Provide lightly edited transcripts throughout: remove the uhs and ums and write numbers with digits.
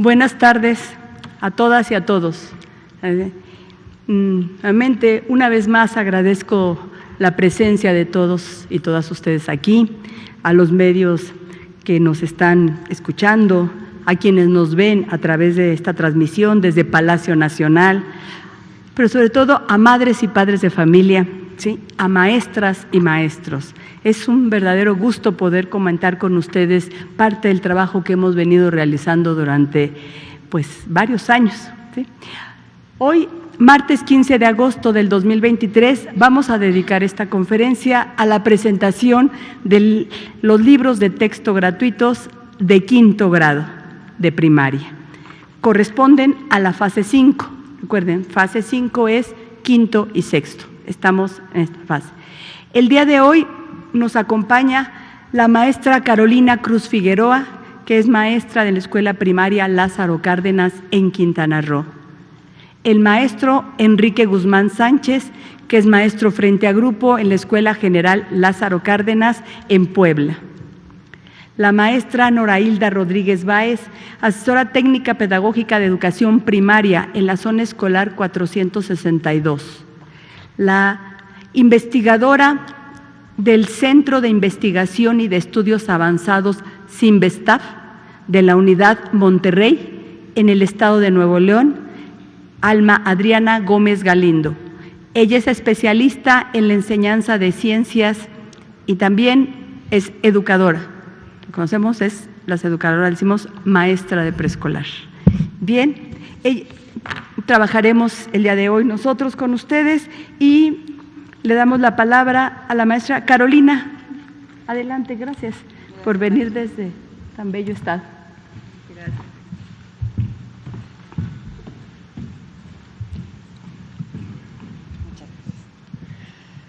Buenas tardes a todas y a todos. Realmente, una vez más agradezco la presencia de todos y todas ustedes aquí, a los medios que nos están escuchando, a quienes nos ven a través de esta transmisión desde Palacio Nacional, pero sobre todo a madres y padres de familia, ¿sí? A maestras y maestros. Es un verdadero gusto poder comentar con ustedes parte del trabajo que hemos venido realizando durante varios años, ¿sí? Hoy, martes 15 de agosto del 2023, vamos a dedicar esta conferencia a la presentación de los libros de texto gratuitos de quinto grado de primaria. Corresponden a la fase 5. Recuerden, fase 5 es quinto y sexto. Estamos en esta fase. El día de hoy nos acompaña la maestra Carolina Cruz Figueroa, que es maestra de la Escuela Primaria Lázaro Cárdenas en Quintana Roo. El maestro Enrique Guzmán Sánchez, que es maestro frente a grupo en la Escuela General Lázaro Cárdenas en Puebla. La maestra Norailda Rodríguez Báez, asesora técnica pedagógica de educación primaria en la zona escolar 462. La investigadora del Centro de Investigación y de Estudios Avanzados CIMBESTAF de la Unidad Monterrey en el estado de Nuevo León, Alma Adriana Gómez Galindo. Ella es especialista en la enseñanza de ciencias y también es educadora. Conocemos, es las educadoras, decimos maestra de preescolar. Bien, trabajaremos el día de hoy nosotros con ustedes y le damos la palabra a la maestra Carolina. Adelante, gracias por venir desde tan bello estado. Gracias.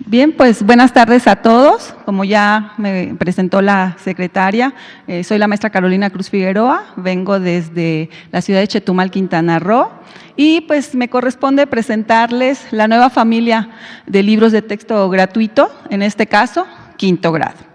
Bien, pues buenas tardes a todos. Como ya me presentó la secretaria, soy la maestra Carolina Cruz Figueroa, vengo desde la ciudad de Chetumal, Quintana Roo, y pues me corresponde presentarles la nueva familia de libros de texto gratuito, en este caso, quinto grado.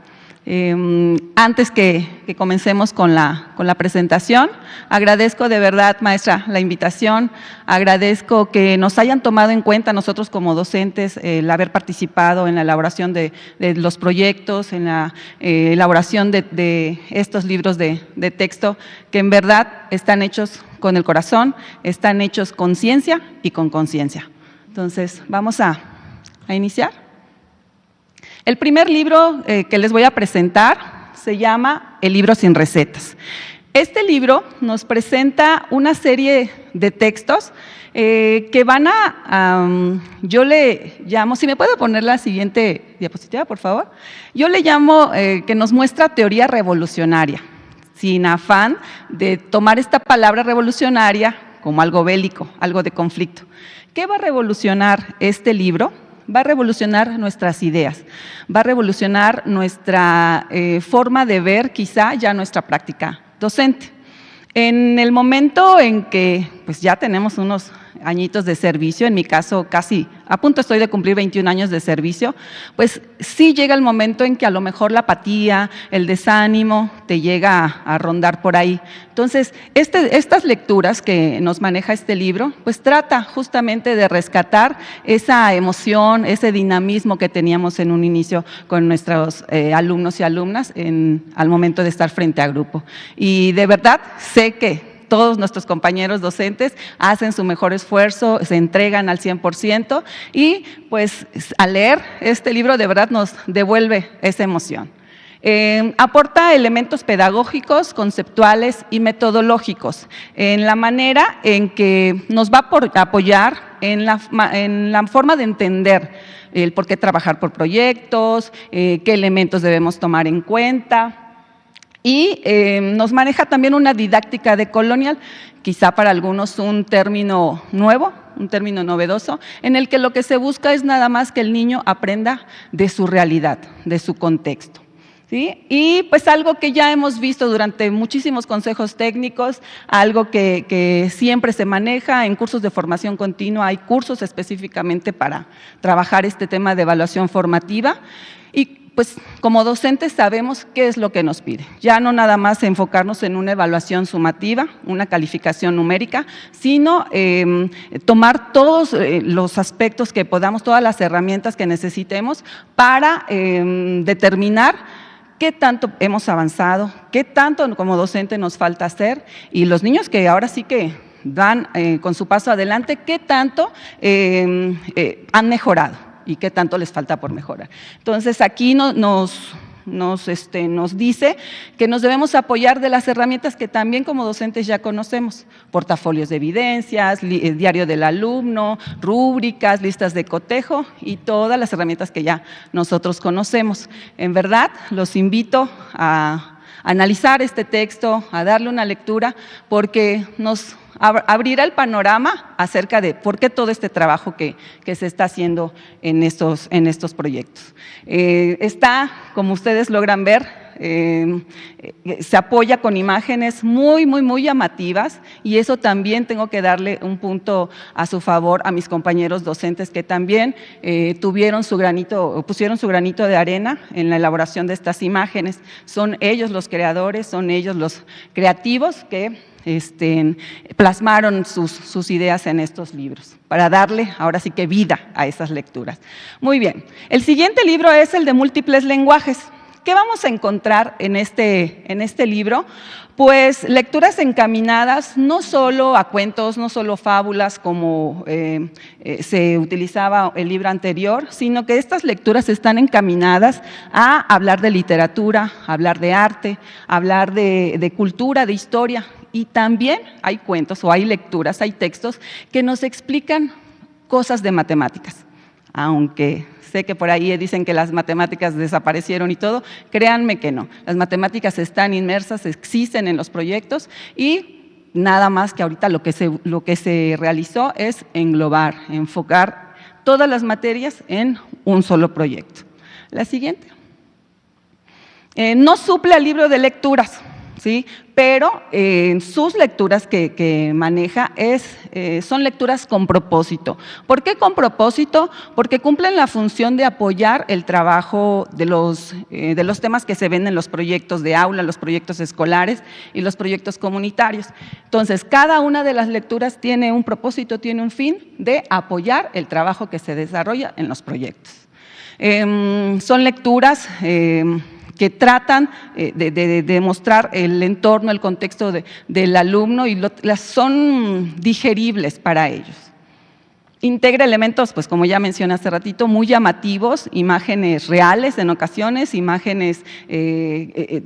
Antes que comencemos con la presentación, agradezco de verdad, maestra, la invitación, agradezco que nos hayan tomado en cuenta nosotros como docentes el haber participado en la elaboración de los proyectos, en la elaboración de estos libros de texto, que en verdad están hechos con el corazón, están hechos con ciencia y con conciencia. Entonces, vamos a iniciar. El primer libro que les voy a presentar se llama El libro sin recetas. Este libro nos presenta una serie de textos que van yo le llamo, si me puede poner la siguiente diapositiva, por favor. Yo le llamo que nos muestra teoría revolucionaria, sin afán de tomar esta palabra revolucionaria como algo bélico, algo de conflicto. ¿Qué va a revolucionar este libro? Va a revolucionar nuestras ideas, va a revolucionar nuestra forma de ver quizá ya nuestra práctica docente. En el momento en que pues ya tenemos unos añitos de servicio, en mi caso casi a punto estoy de cumplir 21 años de servicio, pues sí llega el momento en que a lo mejor la apatía, el desánimo te llega a rondar por ahí. Entonces, estas lecturas que nos maneja este libro, pues trata justamente de rescatar esa emoción, ese dinamismo que teníamos en un inicio con nuestros alumnos y alumnas al momento de estar frente a grupo. Y de verdad sé que todos nuestros compañeros docentes hacen su mejor esfuerzo, se entregan al 100% y pues al leer este libro de verdad nos devuelve esa emoción. Aporta elementos pedagógicos, conceptuales y metodológicos en la manera en que nos va a apoyar en la forma de entender el por qué trabajar por proyectos, qué elementos debemos tomar en cuenta. Y nos maneja también una didáctica decolonial, quizá para algunos un término nuevo, un término novedoso, en el que lo que se busca es nada más que el niño aprenda de su realidad, de su contexto. ¿Sí? Y pues algo que ya hemos visto durante muchísimos consejos técnicos, algo que siempre se maneja en cursos de formación continua, hay cursos específicamente para trabajar este tema de evaluación formativa. Y pues como docentes sabemos qué es lo que nos pide. Ya no nada más enfocarnos en una evaluación sumativa, una calificación numérica, sino tomar todos los aspectos que podamos, todas las herramientas que necesitemos para determinar qué tanto hemos avanzado, qué tanto como docente nos falta hacer, y los niños que ahora sí que van con su paso adelante, qué tanto han mejorado y qué tanto les falta por mejorar. Entonces, aquí nos dice que nos debemos apoyar de las herramientas que también como docentes ya conocemos: portafolios de evidencias, diario del alumno, rúbricas, listas de cotejo y todas las herramientas que ya nosotros conocemos. En verdad, los invito a analizar este texto, a darle una lectura, porque nos abrirá el panorama acerca de por qué todo este trabajo que se está haciendo en estos proyectos. Está, como ustedes logran ver, se apoya con imágenes muy llamativas, y eso también tengo que darle un punto a su favor a mis compañeros docentes que también pusieron su granito de arena en la elaboración de estas imágenes. Son ellos los creadores, son ellos los creativos que plasmaron sus ideas en estos libros, para darle ahora sí que vida a esas lecturas. Muy bien, el siguiente libro es el de múltiples lenguajes. ¿Qué vamos a encontrar en este libro? Pues lecturas encaminadas no solo a cuentos, no solo fábulas como se utilizaba el libro anterior, sino que estas lecturas están encaminadas a hablar de literatura, hablar de arte, hablar de cultura, de historia. Y también hay cuentos o hay lecturas, hay textos que nos explican cosas de matemáticas, aunque sé que por ahí dicen que las matemáticas desaparecieron y todo, créanme que no. Las matemáticas están inmersas, existen en los proyectos, y nada más que ahorita lo que se realizó es englobar, enfocar todas las materias en un solo proyecto. La siguiente. No suple al libro de lecturas, ¿sí? Pero sus lecturas que maneja son lecturas con propósito. ¿Por qué con propósito? Porque cumplen la función de apoyar el trabajo de los temas que se ven en los proyectos de aula, los proyectos escolares y los proyectos comunitarios. Entonces, cada una de las lecturas tiene un propósito, tiene un fin de apoyar el trabajo que se desarrolla en los proyectos. Son lecturas que tratan de mostrar el entorno, el contexto del alumno, y son digeribles para ellos. Integra elementos, pues como ya mencioné hace ratito, muy llamativos, imágenes reales en ocasiones, imágenes,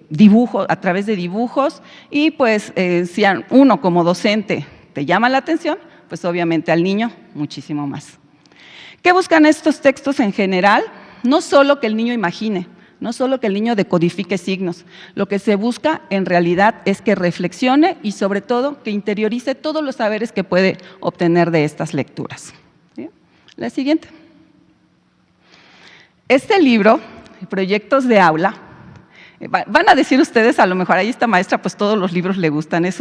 dibujos, a través de dibujos, y pues si uno como docente te llama la atención, pues obviamente al niño muchísimo más. ¿Qué buscan estos textos en general? No solo que el niño imagine, no solo que el niño decodifique signos, lo que se busca en realidad es que reflexione y sobre todo que interiorice todos los saberes que puede obtener de estas lecturas. ¿Sí? La siguiente. Este libro, Proyectos de Aula, van a decir ustedes, a lo mejor ahí esta maestra, pues todos los libros le gustan, es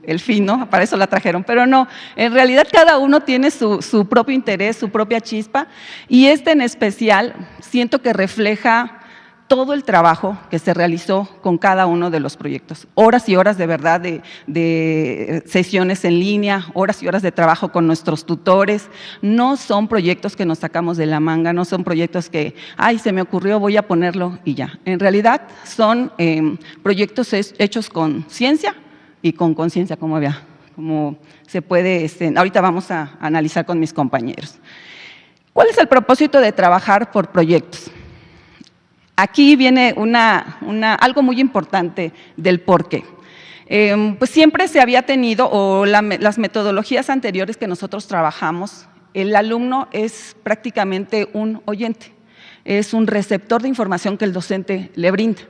el fin, ¿no? Para eso la trajeron, pero no, en realidad cada uno tiene su propio interés, su propia chispa, y este en especial siento que refleja todo el trabajo que se realizó con cada uno de los proyectos. Horas y horas de verdad de sesiones en línea, horas y horas de trabajo con nuestros tutores. No son proyectos que nos sacamos de la manga, no son proyectos que, ay, se me ocurrió, voy a ponerlo y ya. En realidad son proyectos hechos con ciencia y con conciencia, como se puede, ahorita vamos a analizar con mis compañeros. ¿Cuál es el propósito de trabajar por proyectos? Aquí viene algo muy importante del por qué. Pues siempre se había tenido, o las metodologías anteriores que nosotros trabajamos, el alumno es prácticamente un oyente, es un receptor de información que el docente le brinda.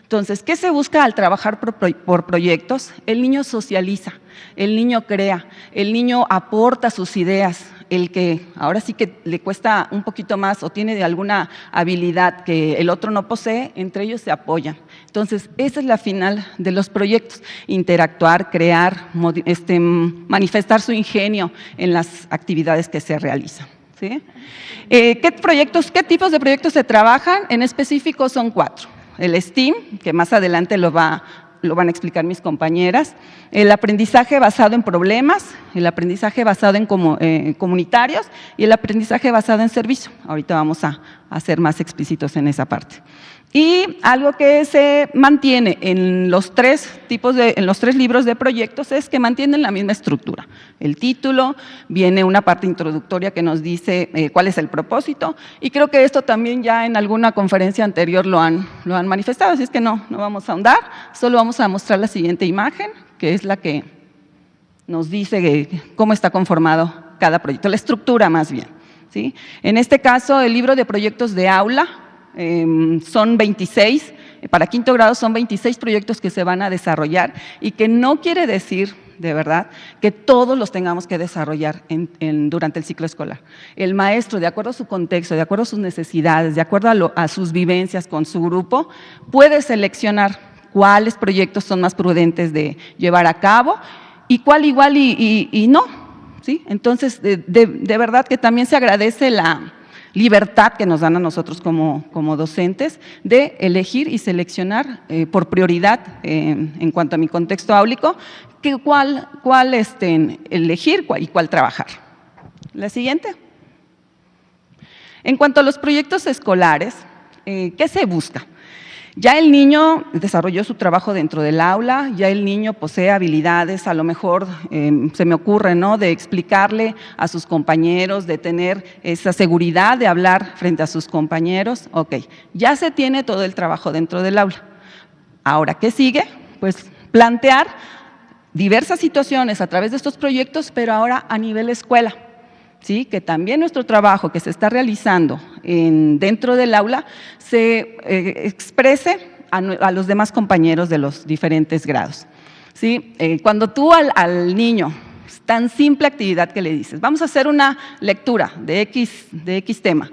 Entonces, ¿qué se busca al trabajar por proyectos? El niño socializa, el niño crea, el niño aporta sus ideas. El que ahora sí que le cuesta un poquito más o tiene alguna habilidad que el otro no posee, entre ellos se apoyan. Entonces, esa es la final de los proyectos: interactuar, crear, manifestar su ingenio en las actividades que se realizan. ¿sí? ¿Qué tipos de proyectos se trabajan? En específico son 4. El STEAM, que más adelante lo van a explicar mis compañeras, el aprendizaje basado en problemas, el aprendizaje basado en comunitarios y el aprendizaje basado en servicio. Ahorita vamos a ser más explícitos en esa parte. Y algo que se mantiene en los 3 libros de proyectos es que mantienen la misma estructura. El título, viene una parte introductoria que nos dice cuál es el propósito, y creo que esto también ya en alguna conferencia anterior lo han manifestado, así es que no vamos a ahondar, solo vamos a mostrar la siguiente imagen, que es la que nos dice cómo está conformado cada proyecto, la estructura más bien, ¿sí? En este caso, el libro de proyectos de aula, son 26, para quinto grado son 26 proyectos que se van a desarrollar y que no quiere decir, de verdad, que todos los tengamos que desarrollar durante el ciclo escolar. El maestro, de acuerdo a su contexto, de acuerdo a sus necesidades, de acuerdo a sus vivencias con su grupo, puede seleccionar cuáles proyectos son más prudentes de llevar a cabo y cuál igual y no, ¿sí? Entonces, de verdad que también se agradece la libertad que nos dan a nosotros como docentes de elegir y seleccionar por prioridad en cuanto a mi contexto áulico, cuál elegir y cuál trabajar. La siguiente. En cuanto a los proyectos escolares, ¿qué se busca? Ya el niño desarrolló su trabajo dentro del aula, ya el niño posee habilidades, a lo mejor se me ocurre, ¿no?, de explicarle a sus compañeros, de tener esa seguridad de hablar frente a sus compañeros. Ok, ya se tiene todo el trabajo dentro del aula. Ahora, ¿qué sigue? Pues plantear diversas situaciones a través de estos proyectos, pero ahora a nivel escuela. ¿Sí? Que también nuestro trabajo que se está realizando dentro del aula se exprese a los demás compañeros de los diferentes grados. ¿Sí? Cuando tú al niño, es tan simple actividad que le dices, vamos a hacer una lectura de X tema,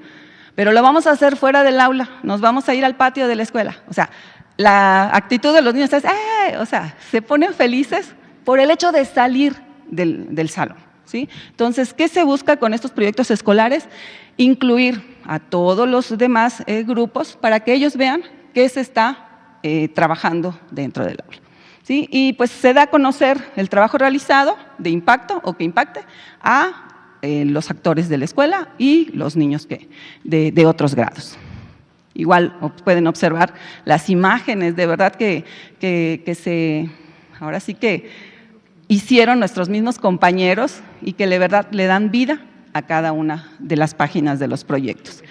pero lo vamos a hacer fuera del aula, nos vamos a ir al patio de la escuela. O sea, la actitud de los niños es, o sea, se ponen felices por el hecho de salir del salón. ¿Sí? Entonces, ¿qué se busca con estos proyectos escolares? Incluir a todos los demás grupos para que ellos vean qué se está trabajando dentro del aula. ¿Sí? Y pues se da a conocer el trabajo realizado de impacto o que impacte a los actores de la escuela y los niños de otros grados. Igual pueden observar las imágenes, de verdad ahora sí que hicieron nuestros mismos compañeros y que de verdad le dan vida a cada una de las páginas de los proyectos.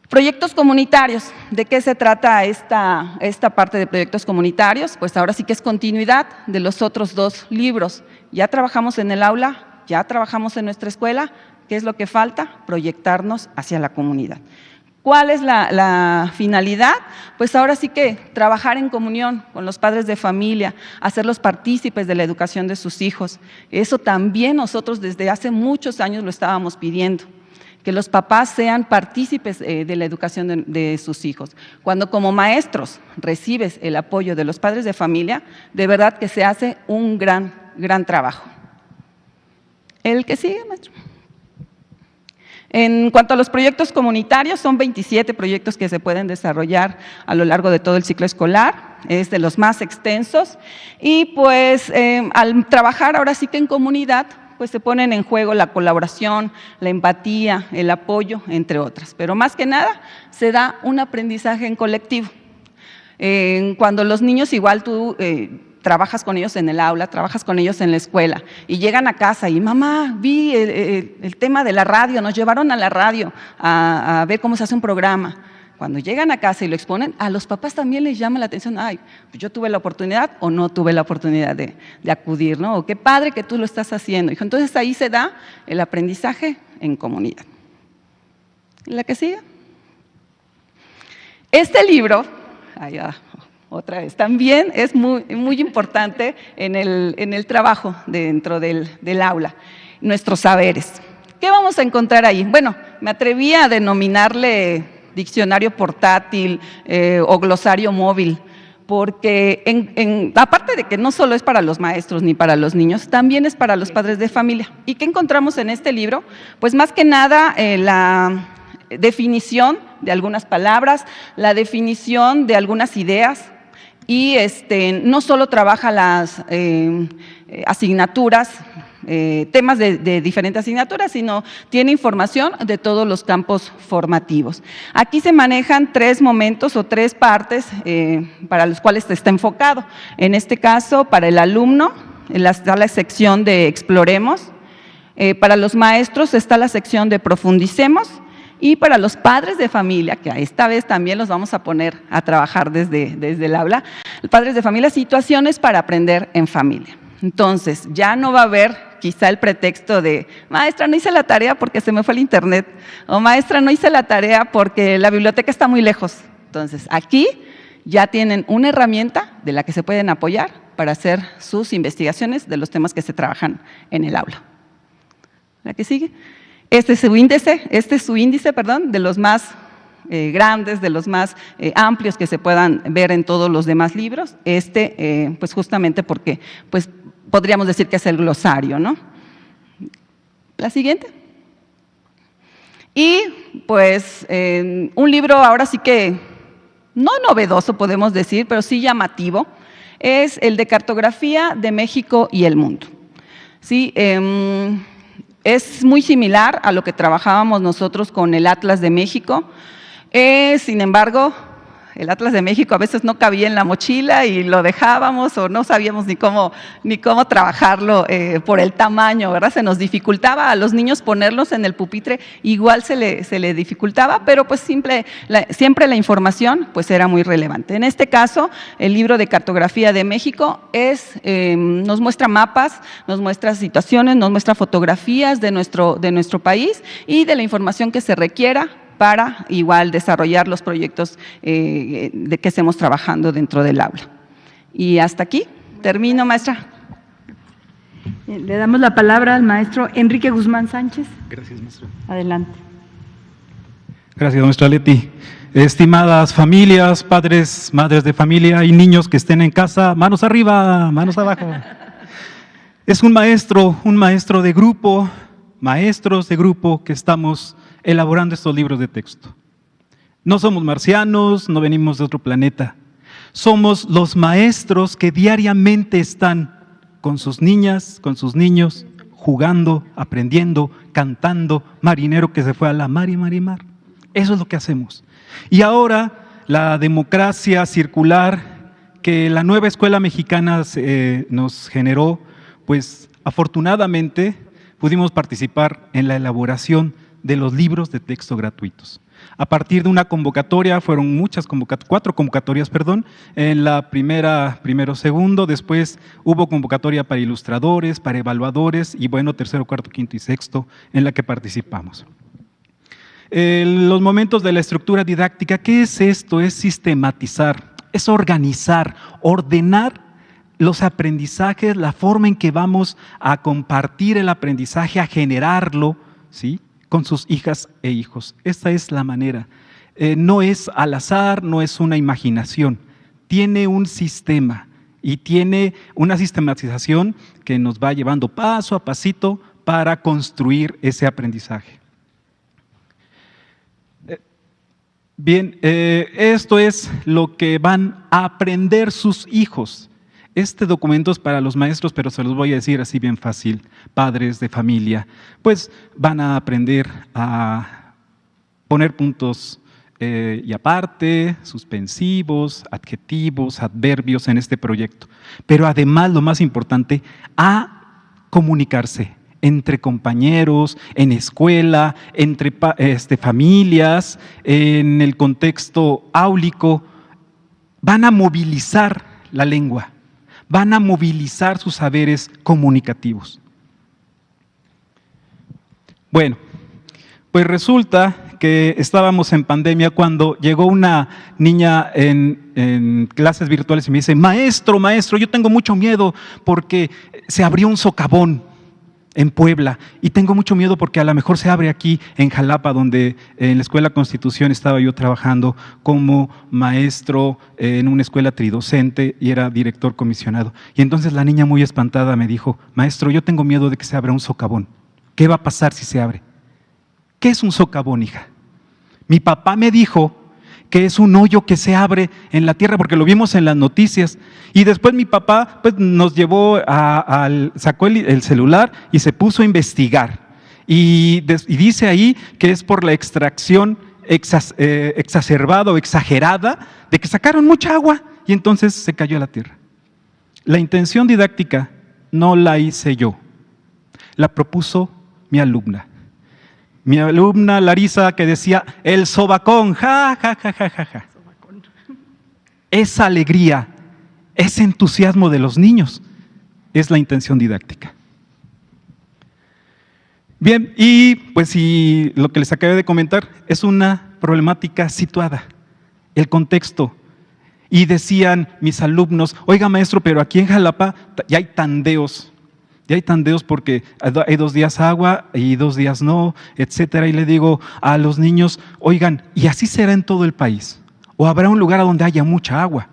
Proyectos comunitarios, ¿de qué se trata esta parte de proyectos comunitarios? Pues ahora sí que es continuidad de los otros 2 libros. Ya trabajamos en el aula, ya trabajamos en nuestra escuela, ¿qué es lo que falta? Proyectarnos hacia la comunidad. ¿Cuál es la finalidad? Pues ahora sí que trabajar en comunión con los padres de familia, hacerlos partícipes de la educación de sus hijos. Eso también nosotros desde hace muchos años lo estábamos pidiendo, que los papás sean partícipes de la educación de sus hijos. Cuando como maestros recibes el apoyo de los padres de familia, de verdad que se hace un gran trabajo. ¿El que sigue, maestro? En cuanto a los proyectos comunitarios, son 27 proyectos que se pueden desarrollar a lo largo de todo el ciclo escolar, es de los más extensos y pues al trabajar ahora sí que en comunidad, pues se ponen en juego la colaboración, la empatía, el apoyo, entre otras, pero más que nada se da un aprendizaje en colectivo. Cuando los niños igual tú trabajas con ellos en el aula, trabajas con ellos en la escuela y llegan a casa y mamá, vi el tema de la radio, nos llevaron a la radio a ver cómo se hace un programa. Cuando llegan a casa y lo exponen, a los papás también les llama la atención, ay, pues yo tuve la oportunidad o no tuve la oportunidad de acudir, ¿no? O qué padre que tú lo estás haciendo. Entonces ahí se da el aprendizaje en comunidad. ¿La que sigue? Este libro, otra vez, también es muy importante en el trabajo dentro del aula, nuestros saberes. ¿Qué vamos a encontrar ahí? Bueno, me atreví a denominarle diccionario portátil o glosario móvil, porque aparte de que no solo es para los maestros ni para los niños, también es para los padres de familia. ¿Y qué encontramos en este libro? Pues más que nada la definición de algunas palabras, la definición de algunas ideas, y no solo trabaja las asignaturas, temas de diferentes asignaturas, sino tiene información de todos los campos formativos. Aquí se manejan 3 momentos o 3 partes para los cuales está enfocado. En este caso, para el alumno, está la sección de exploremos, para los maestros está la sección de profundicemos, y para los padres de familia, que esta vez también los vamos a poner a trabajar desde el aula, padres de familia, situaciones para aprender en familia. Entonces, ya no va a haber quizá el pretexto de, maestra, no hice la tarea porque se me fue el internet, o maestra, no hice la tarea porque la biblioteca está muy lejos. Entonces, aquí ya tienen una herramienta de la que se pueden apoyar para hacer sus investigaciones de los temas que se trabajan en el aula. ¿La que sigue? Este es su índice, de los más grandes, de los más amplios que se puedan ver en todos los demás libros. Pues justamente porque pues, podríamos decir que es el glosario, ¿no? La siguiente. Y pues un libro ahora sí que no novedoso podemos decir, pero sí llamativo, es el de Cartografía de México y el Mundo. Sí, es muy similar a lo que trabajábamos nosotros con el Atlas de México. Sin embargo, el Atlas de México a veces no cabía en la mochila y lo dejábamos o no sabíamos ni cómo trabajarlo por el tamaño, ¿verdad? Se nos dificultaba a los niños ponerlos en el pupitre, igual se le dificultaba, pero pues siempre la información pues era muy relevante. En este caso, el libro de Cartografía de México nos muestra mapas, nos muestra situaciones, nos muestra fotografías de nuestro país y de la información que se requiera para igual desarrollar los proyectos de que estemos trabajando dentro del aula. Y hasta aquí, termino, maestra. Le damos la palabra al maestro Enrique Guzmán Sánchez. Gracias, maestra. Adelante. Gracias, maestra Leti. Estimadas familias, padres, madres de familia y niños que estén en casa, manos arriba, manos abajo. Es un maestro de grupo, maestros de grupo que estamos elaborando estos libros de texto. No somos marcianos, no venimos de otro planeta. Somos los maestros que diariamente están con sus niñas, con sus niños, jugando, aprendiendo, cantando, marinero que se fue a la mar y mar y mar. Eso es lo que hacemos. Y ahora la democracia circular que la nueva escuela mexicana nos generó, pues afortunadamente pudimos participar en la elaboración de los libros de texto gratuitos. A partir de una convocatoria, fueron 4 convocatorias, en la primero, segundo, después hubo convocatoria para ilustradores, para evaluadores y bueno, tercero, cuarto, quinto y sexto en la que participamos. Los momentos de la estructura didáctica, ¿qué es esto? Es sistematizar, es organizar, ordenar los aprendizajes, la forma en que vamos a compartir el aprendizaje, a generarlo, ¿sí?, con sus hijas e hijos. Esta es la manera. No es al azar, no es una imaginación. Tiene un sistema y tiene una sistematización que nos va llevando paso a pasito para construir ese aprendizaje. Bien, esto es lo que van a aprender sus hijos. Este documento es para los maestros, pero se los voy a decir así bien fácil, padres de familia, pues van a aprender a poner puntos y aparte, suspensivos, adjetivos, adverbios en este proyecto. Pero además, lo más importante, a comunicarse entre compañeros, en escuela, entre familias, en el contexto áulico. Van a movilizar la lengua. Van a movilizar sus saberes comunicativos. Bueno, pues resulta que estábamos en pandemia cuando llegó una niña en clases virtuales y me dice, maestro, yo tengo mucho miedo porque se abrió un socavón. en Puebla, y tengo mucho miedo porque a lo mejor se abre aquí en Jalapa, donde en la Escuela Constitución estaba yo trabajando como maestro en una escuela tridocente y era director comisionado. Y entonces la niña muy espantada me dijo: maestro, yo tengo miedo de que se abra un socavón. ¿Qué va a pasar si se abre? ¿Qué es un socavón, hija? Mi papá me dijo que es un hoyo que se abre en la tierra, porque lo vimos en las noticias. Y después mi papá pues, nos llevó, sacó el celular y se puso a investigar. Y dice ahí que es por la extracción exacerbada o exagerada de que sacaron mucha agua y entonces se cayó a la tierra. La intención didáctica no la hice yo, la propuso mi alumna. Mi alumna Larisa, que decía el sobacón, ja, ja, ja, ja, ja, ja. Esa alegría, ese entusiasmo de los niños es la intención didáctica. Bien, y pues si lo que les acabé de comentar es una problemática situada, el contexto. Y decían mis alumnos: oiga maestro, pero aquí en Jalapa ya hay tandeos. Ya hay tandeos porque hay 2 días agua y 2 días no, etcétera. Y le digo a los niños: oigan, ¿y así será en todo el país? ¿O habrá un lugar donde haya mucha agua?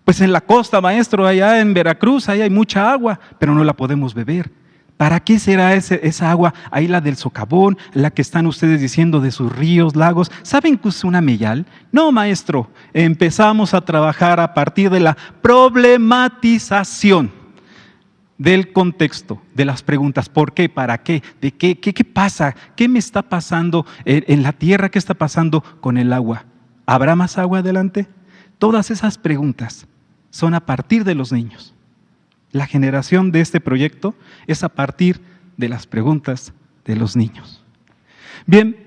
Pues en la costa, maestro, allá en Veracruz, ahí hay mucha agua, pero no la podemos beber. ¿Para qué será esa agua? Ahí la del socavón, la que están ustedes diciendo de sus ríos, lagos. ¿Saben qué es una meyal? No, maestro, empezamos a trabajar a partir de la problematización del contexto, de las preguntas: ¿por qué? ¿Para qué? ¿De qué? ¿Qué pasa? ¿Qué me está pasando en la tierra? ¿Qué está pasando con el agua? ¿Habrá más agua adelante? Todas esas preguntas son a partir de los niños. La generación de este proyecto es a partir de las preguntas de los niños. Bien,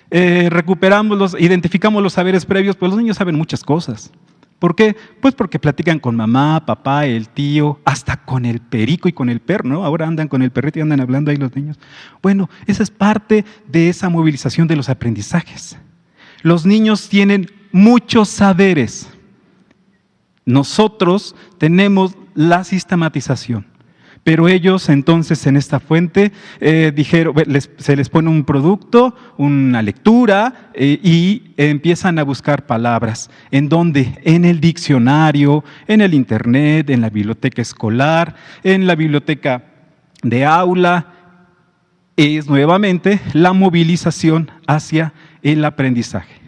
identificamos los saberes previos, pues los niños saben muchas cosas. ¿Por qué? Pues porque platican con mamá, papá, el tío, hasta con el perico y con el perro, ¿no? Ahora andan con el perrito y andan hablando ahí los niños. Bueno, esa es parte de esa movilización de los aprendizajes. Los niños tienen muchos saberes. Nosotros tenemos la sistematización, pero ellos entonces en esta fuente dijeron, se les pone un producto, una lectura y empiezan a buscar palabras. ¿En dónde? En el diccionario, en el internet, en la biblioteca escolar, en la biblioteca de aula. Es nuevamente la movilización hacia el aprendizaje.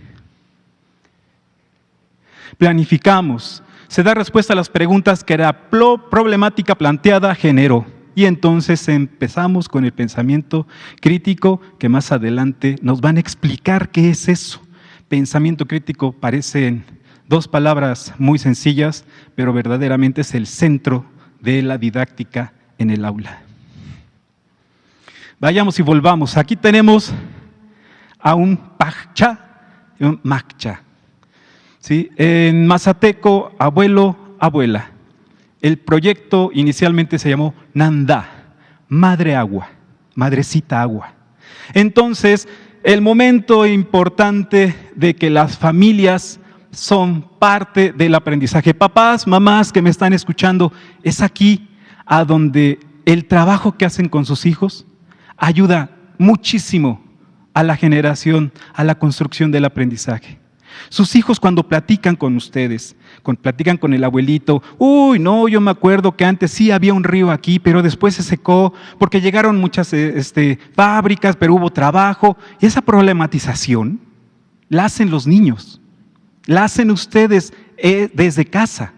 Planificamos. Se da respuesta a las preguntas que la problemática planteada generó. Y entonces empezamos con el pensamiento crítico, que más adelante nos van a explicar qué es eso. Pensamiento crítico parecen 2 palabras muy sencillas, pero verdaderamente es el centro de la didáctica en el aula. Vayamos y volvamos. Aquí tenemos a un pajcha y un maccha. ¿Sí? En mazateco, abuelo, abuela. El proyecto inicialmente se llamó Nandá, madre agua, madrecita agua. Entonces, el momento importante de que las familias son parte del aprendizaje. Papás, mamás que me están escuchando, es aquí a donde el trabajo que hacen con sus hijos ayuda muchísimo a la generación, a la construcción del aprendizaje. Sus hijos cuando platican con ustedes, platican con el abuelito: uy, no, yo me acuerdo que antes sí había un río aquí, pero después se secó porque llegaron muchas fábricas, pero hubo trabajo. Y esa problematización la hacen los niños, la hacen ustedes desde casa.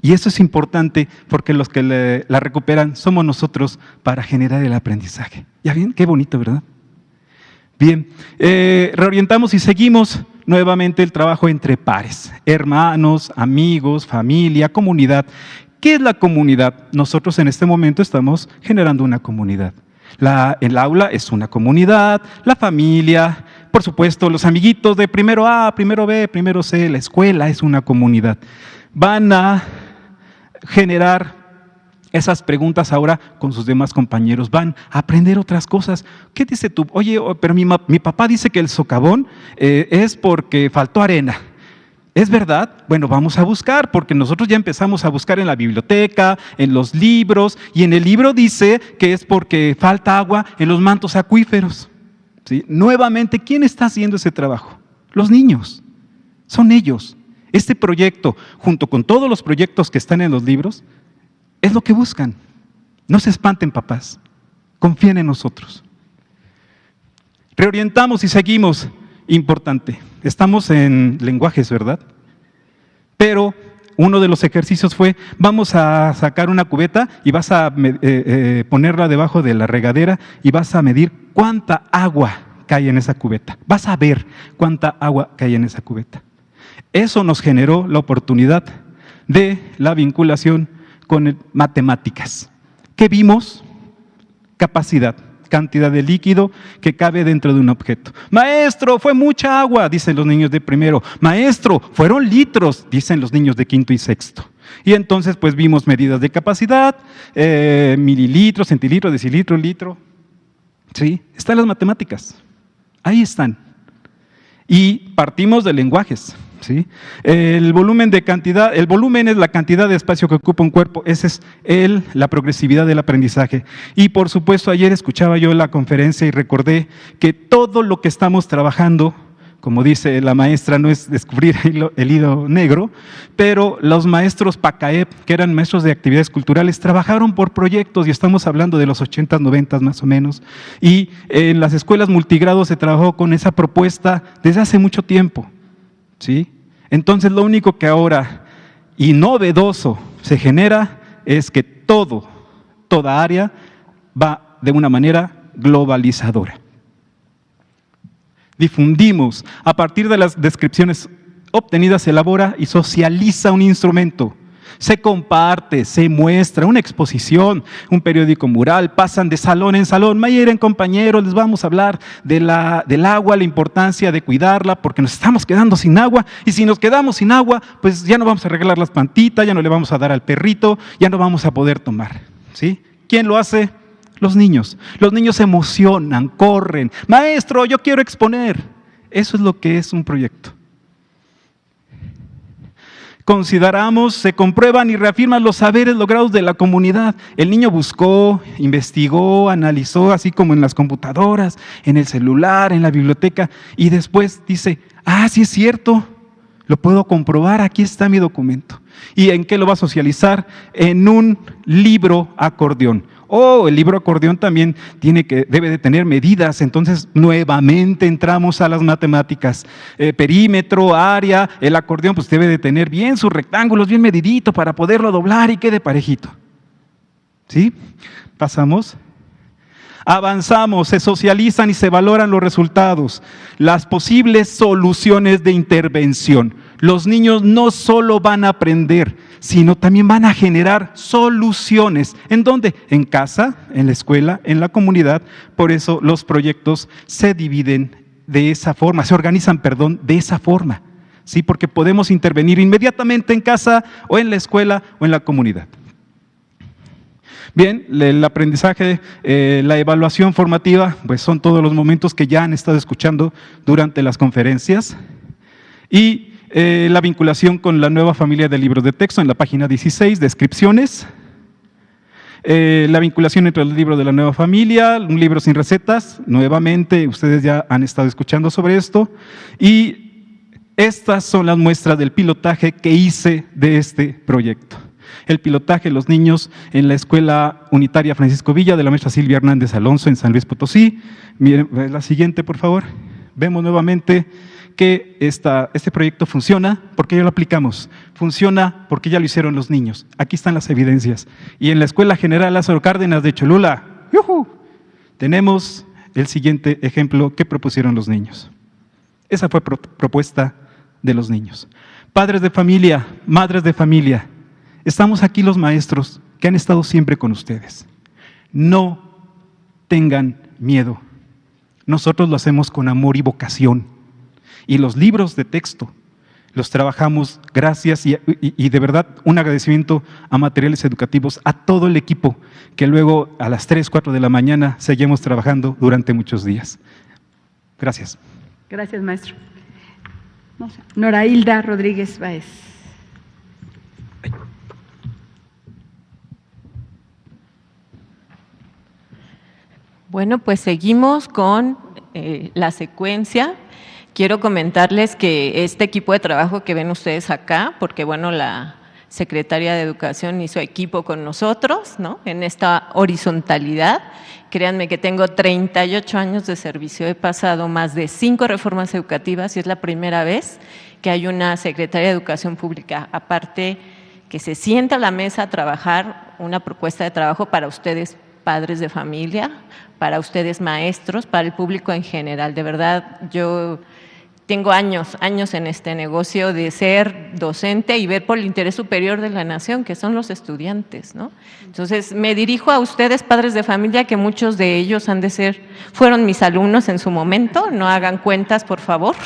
Y eso es importante porque los que la recuperan somos nosotros para generar el aprendizaje. ¿Ya ven? Qué bonito, ¿verdad? Bien, reorientamos y seguimos nuevamente el trabajo entre pares, hermanos, amigos, familia, comunidad. ¿Qué es la comunidad? Nosotros en este momento estamos generando una comunidad. El aula es una comunidad, la familia, por supuesto, los amiguitos de primero A, primero B, primero C, la escuela es una comunidad. Van a generar esas preguntas ahora con sus demás compañeros, van a aprender otras cosas. ¿Qué dice tú? Oye, pero mi papá dice que el socavón es porque faltó arena. ¿Es verdad? Bueno, vamos a buscar, porque nosotros ya empezamos a buscar en la biblioteca, en los libros, y en el libro dice que es porque falta agua en los mantos acuíferos. ¿Sí? Nuevamente, ¿quién está haciendo ese trabajo? Los niños, son ellos. Este proyecto, junto con todos los proyectos que están en los libros, es lo que buscan. No se espanten, papás, confíen en nosotros. Reorientamos y seguimos. Importante, estamos en lenguajes, ¿verdad? Pero uno de los ejercicios fue, vamos a sacar una cubeta y vas a ponerla debajo de la regadera y vas a medir cuánta agua cae en esa cubeta. Vas a ver cuánta agua cae en esa cubeta. Eso nos generó la oportunidad de la vinculación con matemáticas. ¿Qué vimos? Capacidad. Cantidad de líquido que cabe dentro de un objeto. Maestro, fue mucha agua, dicen los niños de primero. Maestro, fueron litros, dicen los niños de quinto y sexto. Y entonces pues vimos medidas de capacidad, mililitros, centilitro, decilitro, litro. ¿Sí? Están las matemáticas, ahí están. Y partimos de lenguajes. ¿Sí? El volumen es la cantidad de espacio que ocupa un cuerpo, esa es la progresividad del aprendizaje. Y por supuesto, ayer escuchaba yo la conferencia y recordé que todo lo que estamos trabajando, como dice la maestra, no es descubrir el hilo negro, pero los maestros PACAEP, que eran maestros de actividades culturales, trabajaron por proyectos, y estamos hablando de los 80s, 90s más o menos, y en las escuelas multigrados se trabajó con esa propuesta desde hace mucho tiempo. ¿Sí? Entonces lo único que ahora y novedoso se genera es que toda área va de una manera globalizadora. Difundimos, a partir de las descripciones obtenidas se elabora y socializa un instrumento. Se comparte, se muestra, una exposición, un periódico mural, pasan de salón en salón. Miren, compañeros, les vamos a hablar del agua, la importancia de cuidarla, porque nos estamos quedando sin agua, y si nos quedamos sin agua, pues ya no vamos a regalar las plantitas, ya no le vamos a dar al perrito, ya no vamos a poder tomar. ¿Sí? ¿Quién lo hace? Los niños. Los niños se emocionan, corren. Maestro, yo quiero exponer. Eso es lo que es un proyecto. Consideramos, se comprueban y reafirman los saberes logrados de la comunidad. El niño buscó, investigó, analizó, así como en las computadoras, en el celular, en la biblioteca, y después dice, sí es cierto, lo puedo comprobar, aquí está mi documento. ¿Y en qué lo va a socializar? En un libro acordeón. El libro acordeón también debe de tener medidas, entonces nuevamente entramos a las matemáticas. Perímetro, área, el acordeón pues debe de tener bien sus rectángulos, bien medidito para poderlo doblar y quede parejito. ¿Sí? Pasamos. Avanzamos, se socializan y se valoran los resultados, las posibles soluciones de intervención. Los niños no solo van a aprender, sino también van a generar soluciones. ¿En dónde? En casa, en la escuela, en la comunidad. Por eso los proyectos se dividen de esa forma, se organizan, de esa forma. ¿Sí? Porque podemos intervenir inmediatamente en casa o en la escuela o en la comunidad. Bien, el aprendizaje, la evaluación formativa, pues son todos los momentos que ya han estado escuchando durante las conferencias. Y la vinculación con la nueva familia de libros de texto en la página 16, descripciones. La vinculación entre el libro de la nueva familia, un libro sin recetas, nuevamente ustedes ya han estado escuchando sobre esto. Y estas son las muestras del pilotaje que hice de este proyecto. El pilotaje, los niños en la Escuela Unitaria Francisco Villa de la maestra Silvia Hernández Alonso en San Luis Potosí. Miren, la siguiente, por favor. Vemos nuevamente que este proyecto funciona porque ya lo aplicamos. Funciona porque ya lo hicieron los niños. Aquí están las evidencias. Y en la Escuela General Lázaro Cárdenas de Cholula, tenemos el siguiente ejemplo que propusieron los niños. Esa fue propuesta de los niños. Padres de familia, madres de familia, estamos aquí los maestros que han estado siempre con ustedes. No tengan miedo. Nosotros lo hacemos con amor y vocación. Y los libros de texto los trabajamos gracias y de verdad un agradecimiento a Materiales Educativos, a todo el equipo que luego a las 3, 4 de la mañana seguimos trabajando durante muchos días. Gracias. Gracias, maestro. No sé. Nora Hilda Rodríguez Báez. Bueno, pues seguimos con la secuencia. Quiero comentarles que este equipo de trabajo que ven ustedes acá, porque bueno, la Secretaría de Educación hizo equipo con nosotros, ¿no? En esta horizontalidad. Créanme que tengo 38 años de servicio, he pasado más de 5 reformas educativas y es la primera vez que hay una Secretaría de Educación Pública, aparte que se sienta a la mesa a trabajar una propuesta de trabajo para ustedes, padres de familia, para ustedes maestros, para el público en general. De verdad, yo tengo años en este negocio de ser docente y ver por el interés superior de la nación, que son los estudiantes, ¿no? Entonces, me dirijo a ustedes, padres de familia, que muchos de ellos fueron mis alumnos en su momento, no hagan cuentas, por favor,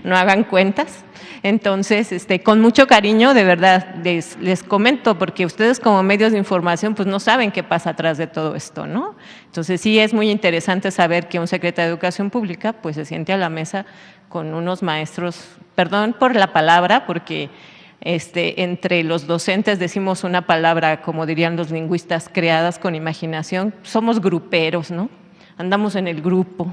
no hagan cuentas. Entonces, con mucho cariño, de verdad, les comento, porque ustedes como medios de información pues no saben qué pasa atrás de todo esto, ¿no? Entonces, sí es muy interesante saber que un secretario de Educación Pública pues se siente a la mesa con unos maestros, perdón por la palabra, porque entre los docentes decimos una palabra, como dirían los lingüistas, creadas con imaginación, somos gruperos, ¿no? Andamos en el grupo,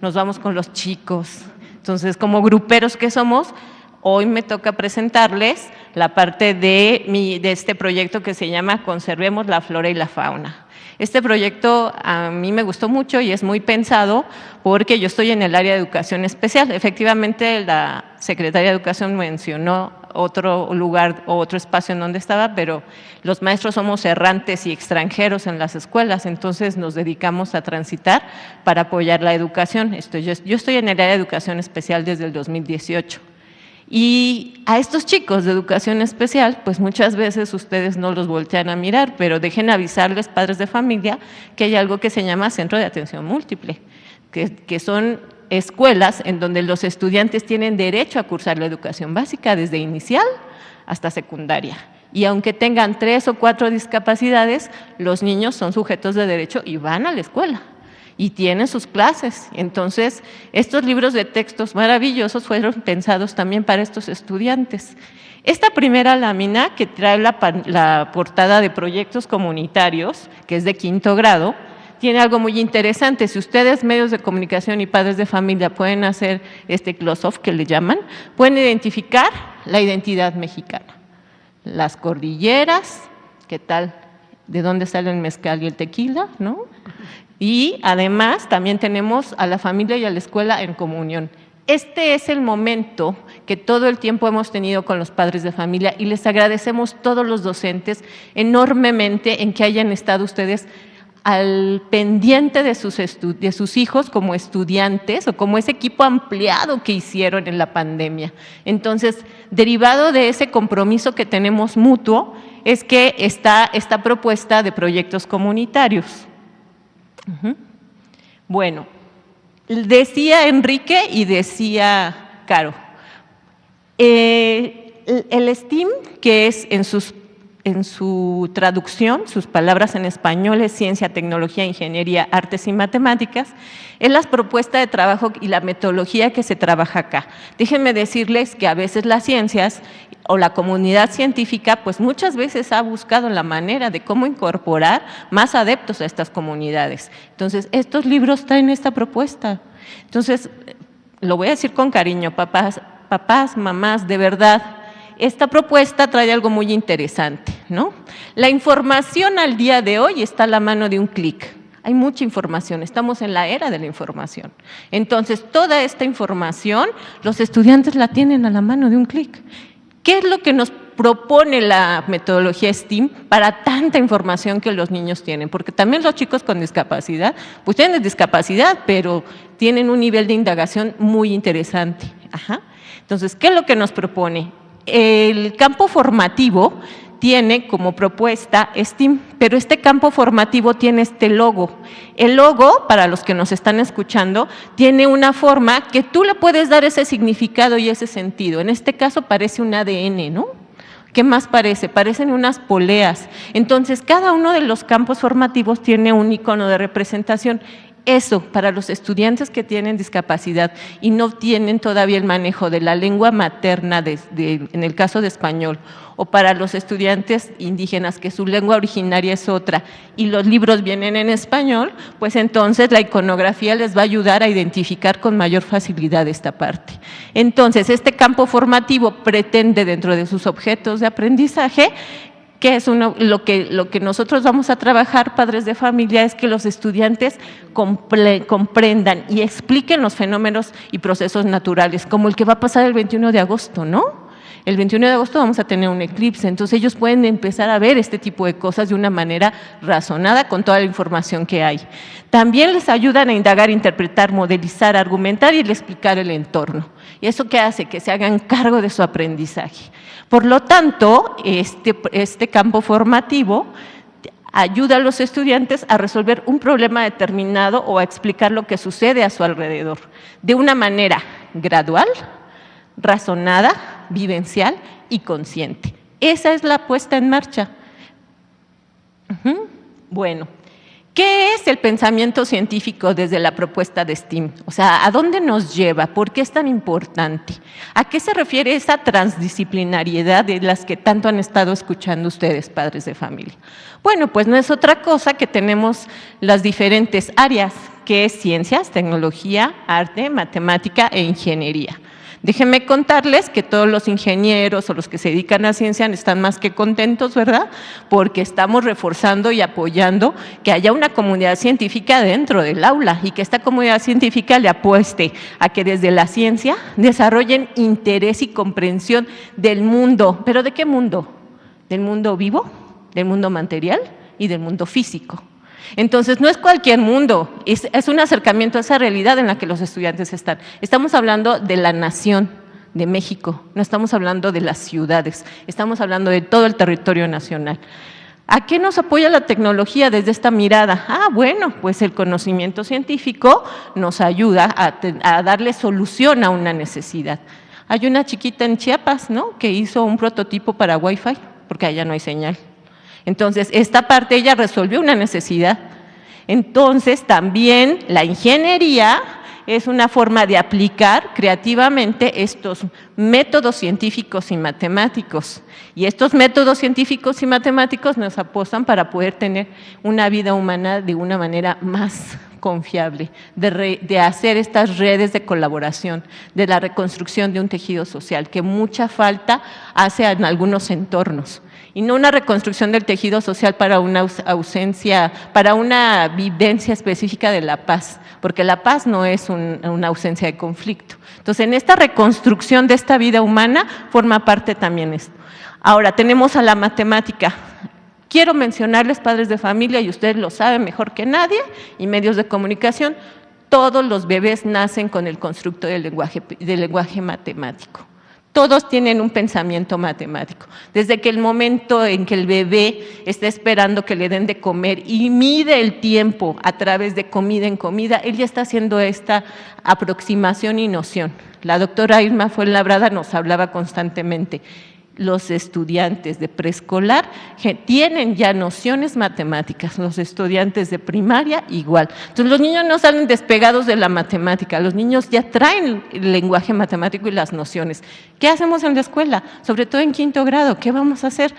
nos vamos con los chicos. Entonces, como gruperos que somos, hoy me toca presentarles la parte de este proyecto que se llama Conservemos la Flora y la Fauna. Este proyecto a mí me gustó mucho y es muy pensado porque yo estoy en el área de educación especial. Efectivamente, la Secretaría de Educación mencionó otro lugar o otro espacio en donde estaba, pero los maestros somos errantes y extranjeros en las escuelas, entonces nos dedicamos a transitar para apoyar la educación. Yo estoy en el área de educación especial desde el 2018. Y a estos chicos de educación especial, pues muchas veces ustedes no los voltean a mirar, pero dejen avisarles, padres de familia, que hay algo que se llama Centro de Atención Múltiple, que son escuelas en donde los estudiantes tienen derecho a cursar la educación básica desde inicial hasta secundaria. Y aunque tengan 3 o 4 discapacidades, los niños son sujetos de derecho y van a la escuela y tienen sus clases. Entonces, estos libros de textos maravillosos fueron pensados también para estos estudiantes. Esta primera lámina, que trae la portada de proyectos comunitarios, que es de 5º grado, tiene algo muy interesante. Si ustedes, medios de comunicación y padres de familia, pueden hacer este close-off que le llaman, pueden identificar la identidad mexicana. Las cordilleras, ¿qué tal? ¿De dónde sale el mezcal y el tequila? ¿No? Y además también tenemos a la familia y a la escuela en comunión. Este es el momento que todo el tiempo hemos tenido con los padres de familia y les agradecemos todos los docentes enormemente en que hayan estado ustedes al pendiente de sus hijos como estudiantes o como ese equipo ampliado que hicieron en la pandemia. Entonces, derivado de ese compromiso que tenemos mutuo, es que está esta propuesta de proyectos comunitarios. Bueno, decía Enrique y decía Caro, el STEAM, que es en su traducción, sus palabras en español es ciencia, tecnología, ingeniería, artes y matemáticas, es la propuesta de trabajo y la metodología que se trabaja acá. Déjenme decirles que a veces las ciencias o la comunidad científica, pues muchas veces ha buscado la manera de cómo incorporar más adeptos a estas comunidades. Entonces, estos libros traen esta propuesta. Entonces, lo voy a decir con cariño, papás, mamás, de verdad, esta propuesta trae algo muy interesante, ¿no? La información al día de hoy está a la mano de un clic. Hay mucha información, estamos en la era de la información. Entonces, toda esta información, los estudiantes la tienen a la mano de un clic. ¿Qué es lo que nos propone la metodología STEAM para tanta información que los niños tienen? Porque también los chicos con discapacidad, pues tienen discapacidad, pero tienen un nivel de indagación muy interesante. Entonces, ¿qué es lo que nos propone? El campo formativo tiene como propuesta STEAM, pero este campo formativo tiene este logo. El logo, para los que nos están escuchando, tiene una forma que tú le puedes dar ese significado y ese sentido. En este caso parece un ADN, ¿no? ¿Qué más parece? Parecen unas poleas. Entonces, cada uno de los campos formativos tiene un icono de representación. Eso, para los estudiantes que tienen discapacidad y no tienen todavía el manejo de la lengua materna, en el caso de español, o para los estudiantes indígenas que su lengua originaria es otra y los libros vienen en español, pues entonces la iconografía les va a ayudar a identificar con mayor facilidad esta parte. Entonces, este campo formativo pretende, dentro de sus objetos de aprendizaje, que es lo que nosotros vamos a trabajar, padres de familia, es que los estudiantes comprendan y expliquen los fenómenos y procesos naturales, como el que va a pasar el 21 de agosto, ¿no? El 21 de agosto vamos a tener un eclipse, entonces ellos pueden empezar a ver este tipo de cosas de una manera razonada con toda la información que hay. También les ayudan a indagar, interpretar, modelizar, argumentar y explicar el entorno. ¿Y eso qué hace? Que se hagan cargo de su aprendizaje. Por lo tanto, este campo formativo ayuda a los estudiantes a resolver un problema determinado o a explicar lo que sucede a su alrededor de una manera gradual, razonada, vivencial y consciente. Esa es la puesta en marcha. Bueno, ¿qué es el pensamiento científico desde la propuesta de STEAM? O sea, ¿a dónde nos lleva? ¿Por qué es tan importante? ¿A qué se refiere esa transdisciplinariedad de las que tanto han estado escuchando ustedes, padres de familia? Bueno, pues no es otra cosa que tenemos las diferentes áreas, que es ciencias, tecnología, arte, matemática e ingeniería. Déjenme contarles que todos los ingenieros o los que se dedican a ciencia están más que contentos, ¿verdad? Porque estamos reforzando y apoyando que haya una comunidad científica dentro del aula y que esta comunidad científica le apueste a que desde la ciencia desarrollen interés y comprensión del mundo. ¿Pero de qué mundo? ¿Del mundo vivo? ¿Del mundo material? Y del mundo físico. Entonces, no es cualquier mundo, es un acercamiento a esa realidad en la que los estudiantes están. Estamos hablando de la nación de México, no estamos hablando de las ciudades, estamos hablando de todo el territorio nacional. ¿A qué nos apoya la tecnología desde esta mirada? Bueno, pues el conocimiento científico nos ayuda a darle solución a una necesidad. Hay una chiquita en Chiapas, ¿no?, que hizo un prototipo para Wi-Fi, porque allá no hay señal. Entonces, esta parte ella resolvió una necesidad. Entonces, también la ingeniería es una forma de aplicar creativamente estos métodos científicos y matemáticos. Y estos métodos científicos y matemáticos nos apoyan para poder tener una vida humana de una manera más confiable, de hacer estas redes de colaboración, de la reconstrucción de un tejido social, que mucha falta hace en algunos entornos. Y no una reconstrucción del tejido social para una ausencia, para una vivencia específica de la paz, porque la paz no es una ausencia de conflicto. Entonces, en esta reconstrucción de esta vida humana forma parte también esto. Ahora, tenemos a la matemática. Quiero mencionarles, padres de familia, y ustedes lo saben mejor que nadie, y medios de comunicación, todos los bebés nacen con el constructo del lenguaje matemático. Todos tienen un pensamiento matemático. Desde que el momento en que el bebé está esperando que le den de comer y mide el tiempo a través de comida en comida, él ya está haciendo esta aproximación y noción. La doctora Irma Fuenlabrada nos hablaba constantemente. Los estudiantes de preescolar tienen ya nociones matemáticas, los estudiantes de primaria igual. Entonces, los niños no salen despegados de la matemática, los niños ya traen el lenguaje matemático y las nociones. ¿Qué hacemos en la escuela? Sobre todo en 5º grado, ¿qué vamos a hacer?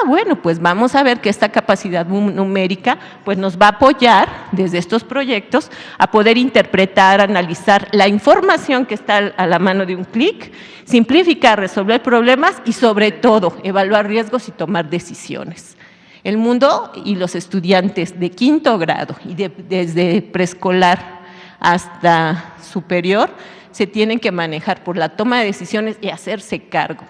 Bueno, pues vamos a ver que esta capacidad numérica pues nos va a apoyar desde estos proyectos a poder interpretar, analizar la información que está a la mano de un clic, simplificar, resolver problemas y sobre todo evaluar riesgos y tomar decisiones. El mundo y los estudiantes de 5º grado y desde preescolar hasta superior se tienen que manejar por la toma de decisiones y hacerse cargo.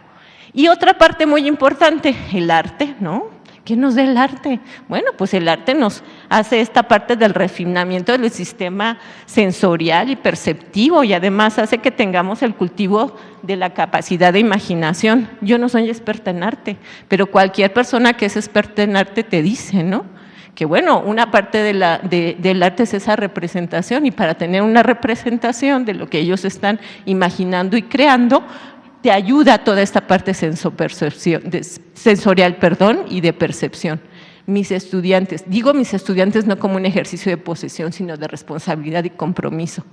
Y otra parte muy importante, el arte, ¿no? ¿Qué nos da el arte? Bueno, pues el arte nos hace esta parte del refinamiento del sistema sensorial y perceptivo y además hace que tengamos el cultivo de la capacidad de imaginación. Yo no soy experta en arte, pero cualquier persona que es experta en arte te dice, ¿no?, que bueno, una parte del arte es esa representación y para tener una representación de lo que ellos están imaginando y creando, te ayuda toda esta parte sensorial y de percepción. mis estudiantes, digo mis estudiantes no como un ejercicio de posesión, sino de responsabilidad y compromiso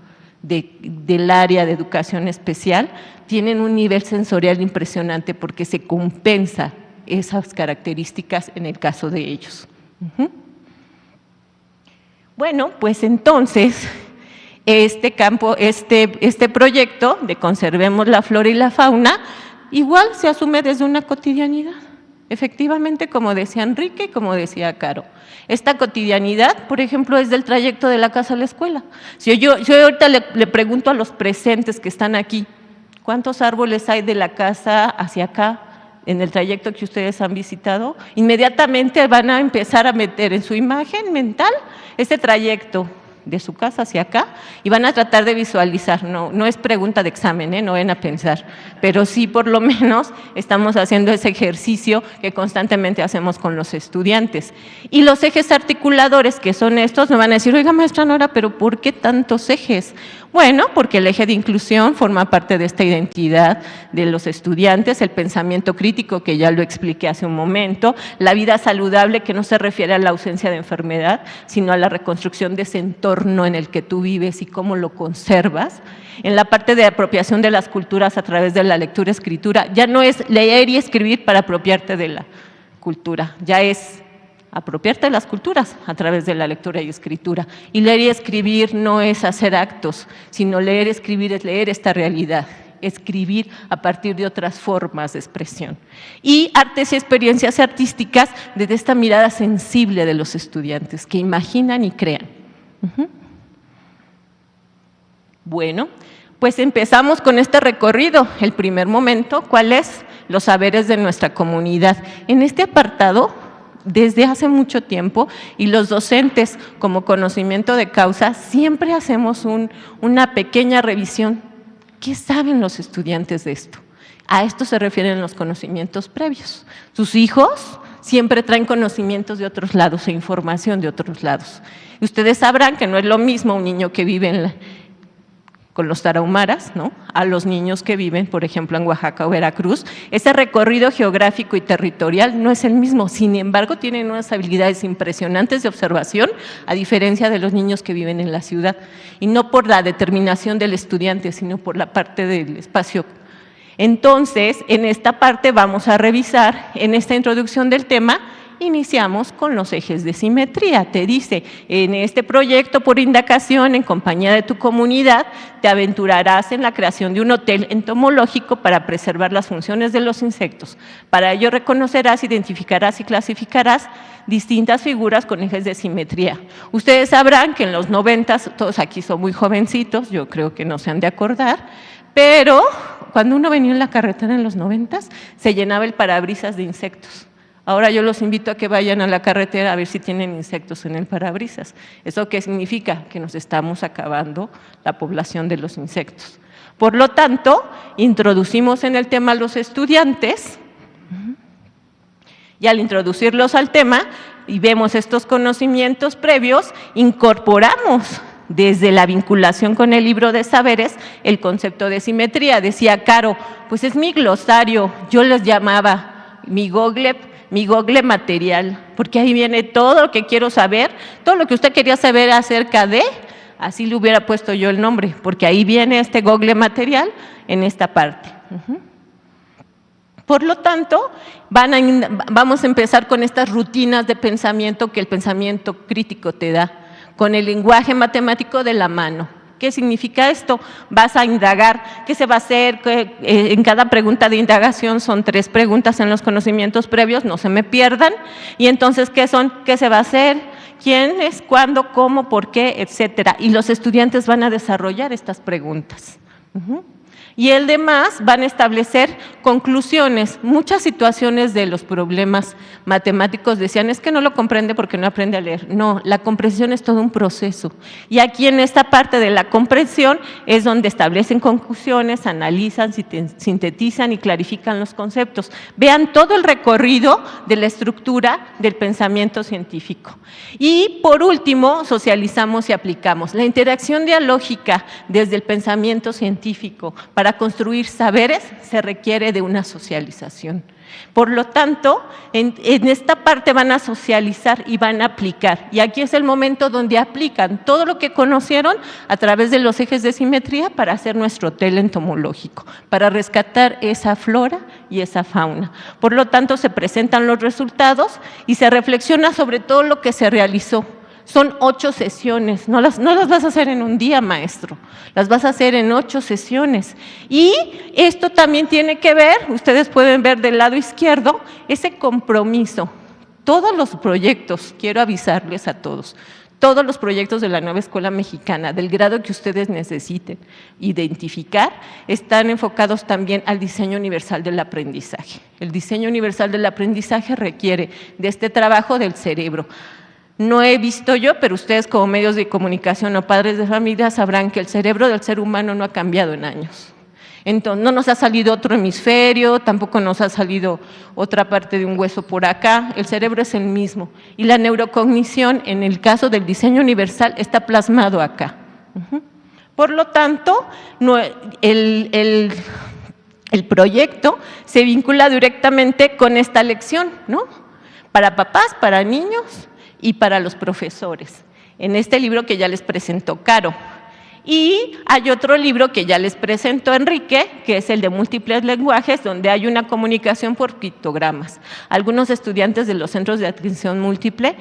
del área de educación especial, tienen un nivel sensorial impresionante porque se compensa esas características en el caso de ellos. Bueno, pues entonces, este proyecto de conservemos la flora y la fauna, igual se asume desde una cotidianidad. Efectivamente, como decía Enrique y como decía Caro, esta cotidianidad, por ejemplo, es del trayecto de la casa a la escuela. Si yo ahorita le pregunto a los presentes que están aquí, ¿cuántos árboles hay de la casa hacia acá en el trayecto que ustedes han visitado? Inmediatamente van a empezar a meter en su imagen mental ese trayecto de su casa hacia acá y van a tratar de visualizar, no es pregunta de examen, no van a pensar, pero sí por lo menos estamos haciendo ese ejercicio que constantemente hacemos con los estudiantes. Y los ejes articuladores, que son estos, me van a decir, oiga maestra Nora, pero ¿por qué tantos ejes? Bueno, porque el eje de inclusión forma parte de esta identidad de los estudiantes, el pensamiento crítico, que ya lo expliqué hace un momento, la vida saludable, que no se refiere a la ausencia de enfermedad, sino a la reconstrucción de ese entorno en el que tú vives y cómo lo conservas. En la parte de apropiación de las culturas a través de la lectura y escritura, ya no es leer y escribir para apropiarte de la cultura, ya es apropiarte de las culturas a través de la lectura y escritura. Y leer y escribir no es hacer actos, sino leer y escribir es leer esta realidad, escribir a partir de otras formas de expresión. Y artes y experiencias artísticas desde esta mirada sensible de los estudiantes, que imaginan y crean. Bueno, pues empezamos con este recorrido. El primer momento, ¿cuál es? Los saberes de nuestra comunidad. En este apartado, desde hace mucho tiempo, y los docentes como conocimiento de causa, siempre hacemos una pequeña revisión. ¿Qué saben los estudiantes de esto? A esto se refieren los conocimientos previos. Sus hijos siempre traen conocimientos de otros lados e información de otros lados. Y ustedes sabrán que no es lo mismo un niño que vive con los tarahumaras, ¿no?, a los niños que viven, por ejemplo, en Oaxaca o Veracruz. Ese recorrido geográfico y territorial no es el mismo, sin embargo, tienen unas habilidades impresionantes de observación, a diferencia de los niños que viven en la ciudad, y no por la determinación del estudiante, sino por la parte del espacio. Entonces, en esta parte vamos a revisar, en esta introducción del tema, iniciamos con los ejes de simetría. Te dice, en este proyecto por indagación, en compañía de tu comunidad, te aventurarás en la creación de un hotel entomológico para preservar las funciones de los insectos. Para ello reconocerás, identificarás y clasificarás distintas figuras con ejes de simetría. Ustedes sabrán que en los 90s, todos aquí son muy jovencitos, yo creo que no se han de acordar, pero cuando uno venía en la carretera en los 90s, se llenaba el parabrisas de insectos. Ahora yo los invito a que vayan a la carretera a ver si tienen insectos en el parabrisas. ¿Eso qué significa? Que nos estamos acabando la población de los insectos. Por lo tanto, introducimos en el tema a los estudiantes, y al introducirlos al tema y vemos estos conocimientos previos, incorporamos desde la vinculación con el libro de saberes el concepto de simetría. Decía Caro, pues es mi glosario, yo les llamaba mi Google material, porque ahí viene todo lo que quiero saber, todo lo que usted quería saber acerca de, así le hubiera puesto yo el nombre, porque ahí viene este Google material en esta parte. Por lo tanto, vamos a empezar con estas rutinas de pensamiento que el pensamiento crítico te da, con el lenguaje matemático de la mano. ¿Qué significa esto? Vas a indagar, ¿qué se va a hacer? En cada pregunta de indagación son 3 preguntas en los conocimientos previos, no se me pierdan. Y entonces, ¿qué son? ¿Qué se va a hacer? ¿Quién es? ¿Cuándo? ¿Cómo? ¿Por qué? Etcétera. Y los estudiantes van a desarrollar estas preguntas. Y el demás van a establecer conclusiones. Muchas situaciones de los problemas matemáticos decían, es que no lo comprende porque no aprende a leer. No, la comprensión es todo un proceso. Y aquí en esta parte de la comprensión es donde establecen conclusiones, analizan, sintetizan y clarifican los conceptos. Vean todo el recorrido de la estructura del pensamiento científico. Y por último, socializamos y aplicamos. La interacción dialógica desde el pensamiento científico Para construir saberes se requiere de una socialización. Por lo tanto, en esta parte van a socializar y van a aplicar. Y aquí es el momento donde aplican todo lo que conocieron a través de los ejes de simetría para hacer nuestro hotel entomológico, para rescatar esa flora y esa fauna. Por lo tanto, se presentan los resultados y se reflexiona sobre todo lo que se realizó. Son 8 sesiones, no las vas a hacer en un día, maestro, las vas a hacer en 8 sesiones. Y esto también tiene que ver, ustedes pueden ver del lado izquierdo, ese compromiso. Todos los proyectos, quiero avisarles a todos, todos los proyectos de la Nueva Escuela Mexicana, del grado que ustedes necesiten identificar, están enfocados también al diseño universal del aprendizaje. El diseño universal del aprendizaje requiere de este trabajo del cerebro. No he visto yo, pero ustedes como medios de comunicación o padres de familia sabrán que el cerebro del ser humano no ha cambiado en años. Entonces, no nos ha salido otro hemisferio, tampoco nos ha salido otra parte de un hueso por acá, el cerebro es el mismo. Y la neurocognición, en el caso del diseño universal, está plasmado acá. Por lo tanto, el proyecto se vincula directamente con esta lección, ¿no? Para papás, para niños y para los profesores, en este libro que ya les presentó Caro. Y hay otro libro que ya les presentó Enrique, que es el de múltiples lenguajes, donde hay una comunicación por pictogramas. Algunos estudiantes de los centros de atención múltiple,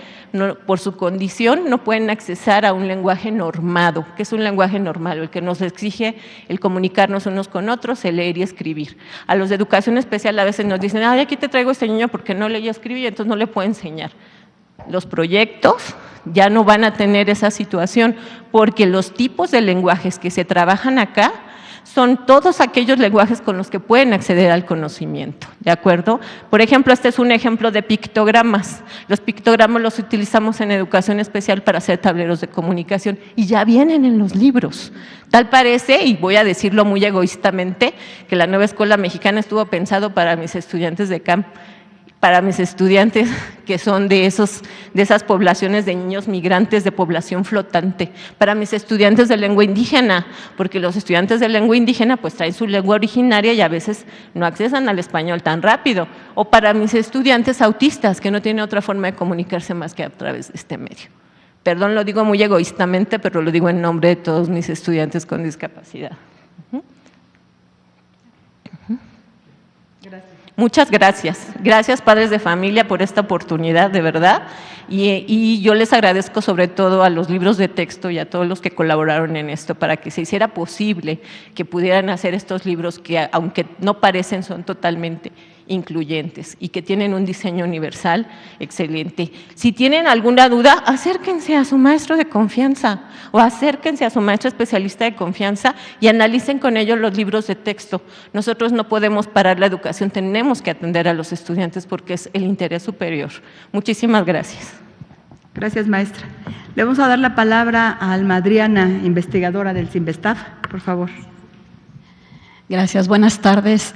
por su condición, no pueden accesar a un lenguaje normado, que es un lenguaje normal, el que nos exige el comunicarnos unos con otros, el leer y escribir. A los de educación especial a veces nos dicen, ay, aquí te traigo a este niño porque no leía y escribía, entonces no le puedo enseñar. Los proyectos ya no van a tener esa situación porque los tipos de lenguajes que se trabajan acá son todos aquellos lenguajes con los que pueden acceder al conocimiento, ¿de acuerdo? Por ejemplo, este es un ejemplo de pictogramas. Los pictogramas los utilizamos en educación especial para hacer tableros de comunicación y ya vienen en los libros. Tal parece, y voy a decirlo muy egoístamente, que la Nueva Escuela Mexicana estuvo pensado para mis estudiantes de camp, para mis estudiantes que son de esas poblaciones de niños migrantes de población flotante, para mis estudiantes de lengua indígena, porque los estudiantes de lengua indígena pues traen su lengua originaria y a veces no accesan al español tan rápido, o para mis estudiantes autistas que no tienen otra forma de comunicarse más que a través de este medio. Perdón, lo digo muy egoístamente, pero lo digo en nombre de todos mis estudiantes con discapacidad. Gracias. Muchas gracias. Gracias, padres de familia, por esta oportunidad, de verdad. Y yo les agradezco sobre todo a los libros de texto y a todos los que colaboraron en esto para que se hiciera posible que pudieran hacer estos libros que, aunque no parecen, son totalmente incluyentes y que tienen un diseño universal excelente. Si tienen alguna duda, acérquense a su maestro de confianza o acérquense a su maestro especialista de confianza y analicen con ellos los libros de texto. Nosotros no podemos parar la educación, tenemos que atender a los estudiantes porque es el interés superior. Muchísimas gracias. Gracias, maestra. Le vamos a dar la palabra a Alma Adriana, investigadora del CIMBESTAF, por favor. Gracias, buenas tardes.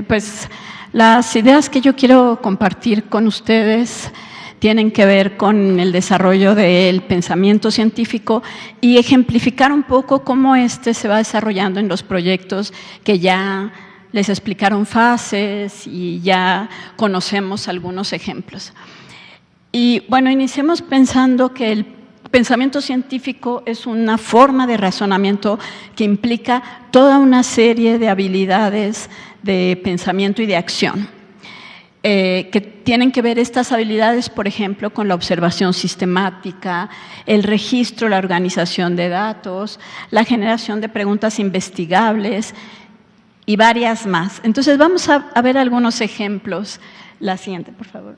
Pues las ideas que yo quiero compartir con ustedes tienen que ver con el desarrollo del pensamiento científico y ejemplificar un poco cómo se va desarrollando en los proyectos que ya les explicaron fases y ya conocemos algunos ejemplos. Y bueno, iniciemos pensando que el pensamiento científico es una forma de razonamiento que implica toda una serie de habilidades de pensamiento y de acción, que tienen que ver estas habilidades, por ejemplo, con la observación sistemática, el registro, la organización de datos, la generación de preguntas investigables y varias más. Entonces, vamos a ver algunos ejemplos. La siguiente, por favor.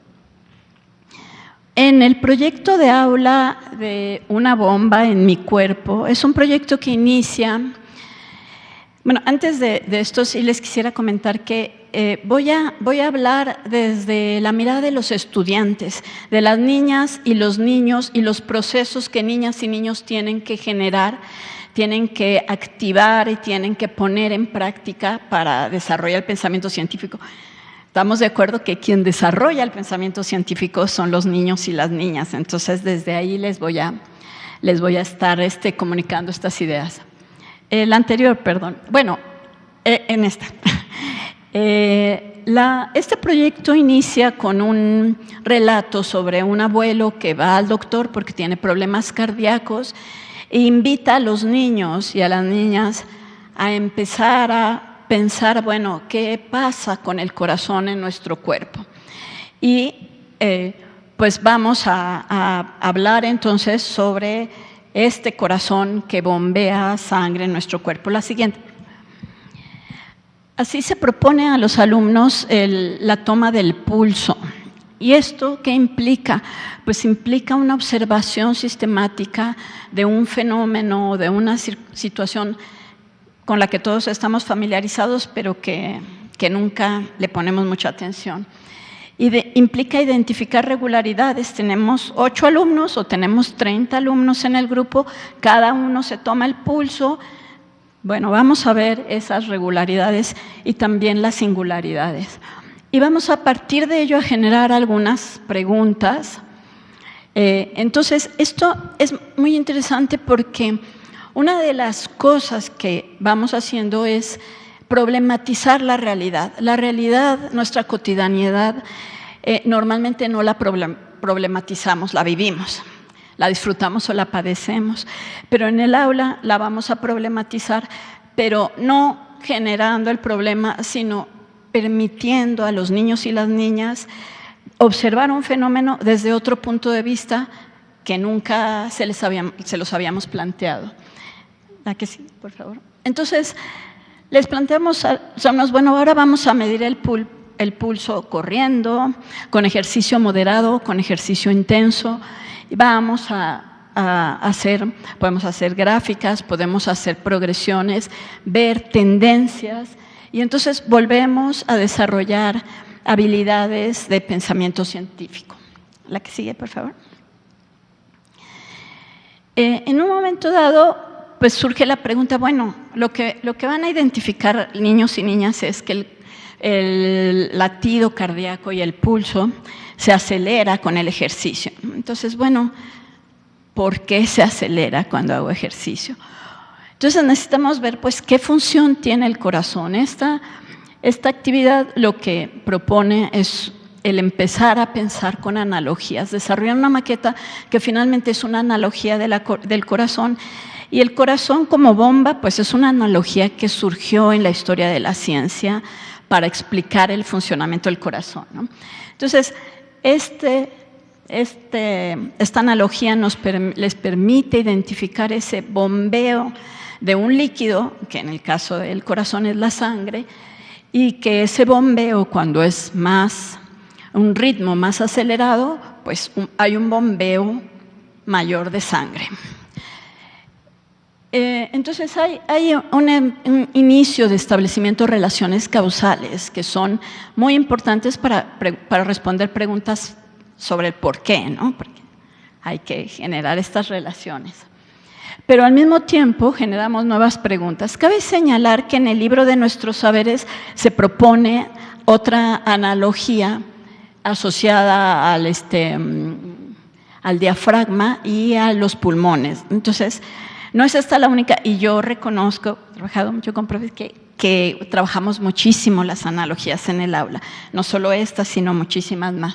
En el proyecto de aula de Una bomba en mi cuerpo, es un proyecto que inicia. Bueno, antes de esto sí les quisiera comentar que voy a hablar desde la mirada de los estudiantes, de las niñas y los niños y los procesos que niñas y niños tienen que generar, tienen que activar y tienen que poner en práctica para desarrollar el pensamiento científico. Estamos de acuerdo que quien desarrolla el pensamiento científico son los niños y las niñas, entonces desde ahí les voy a estar comunicando estas ideas. El anterior, perdón. Bueno, En esta. Este proyecto inicia con un relato sobre un abuelo que va al doctor porque tiene problemas cardíacos e invita a los niños y a las niñas a empezar a pensar, bueno, ¿qué pasa con el corazón en nuestro cuerpo? Y pues vamos a hablar entonces sobre este corazón que bombea sangre en nuestro cuerpo. La siguiente. Así se propone a los alumnos la toma del pulso. ¿Y esto qué implica? Pues implica una observación sistemática de un fenómeno, de una situación con la que todos estamos familiarizados, pero que nunca le ponemos mucha atención. Implica identificar regularidades. Tenemos 8 alumnos o tenemos 30 alumnos en el grupo, cada uno se toma el pulso. Bueno, vamos a ver esas regularidades y también las singularidades. Y vamos a partir de ello a generar algunas preguntas. Entonces, esto es muy interesante porque una de las cosas que vamos haciendo es problematizar la realidad. La realidad, nuestra cotidianidad, normalmente no la problematizamos, la vivimos. La disfrutamos o la padecemos, pero en el aula la vamos a problematizar, pero no generando el problema, sino permitiendo a los niños y las niñas observar un fenómeno desde otro punto de vista que nunca se los habíamos planteado. ¿La que sí, por favor? Entonces, les planteamos a los alumnos, bueno, ahora vamos a medir el pulso corriendo, con ejercicio moderado, con ejercicio intenso. Vamos podemos hacer gráficas, podemos hacer progresiones, ver tendencias y entonces volvemos a desarrollar habilidades de pensamiento científico. La que sigue, por favor. En un momento dado, pues surge la pregunta, bueno, lo que van a identificar niños y niñas es que el latido cardíaco y el pulso se acelera con el ejercicio. Entonces, bueno, ¿por qué se acelera cuando hago ejercicio? Entonces necesitamos ver, pues, qué función tiene el corazón. Esta actividad lo que propone es el empezar a pensar con analogías, desarrollar una maqueta que finalmente es una analogía del corazón. Y el corazón como bomba, pues es una analogía que surgió en la historia de la ciencia para explicar el funcionamiento del corazón, ¿no? Entonces, esta analogía les permite identificar ese bombeo de un líquido, que en el caso del corazón es la sangre, y que ese bombeo, cuando es un ritmo más acelerado, pues hay un bombeo mayor de sangre. Entonces hay un inicio de establecimiento de relaciones causales que son muy importantes para responder preguntas sobre el por qué, ¿no? Porque hay que generar estas relaciones. Pero al mismo tiempo generamos nuevas preguntas. Cabe señalar que en el libro de nuestros saberes se propone otra analogía asociada al diafragma y a los pulmones. Entonces, no es esta la única, y yo reconozco, he trabajado mucho con profes que trabajamos muchísimo las analogías en el aula, no solo esta, sino muchísimas más.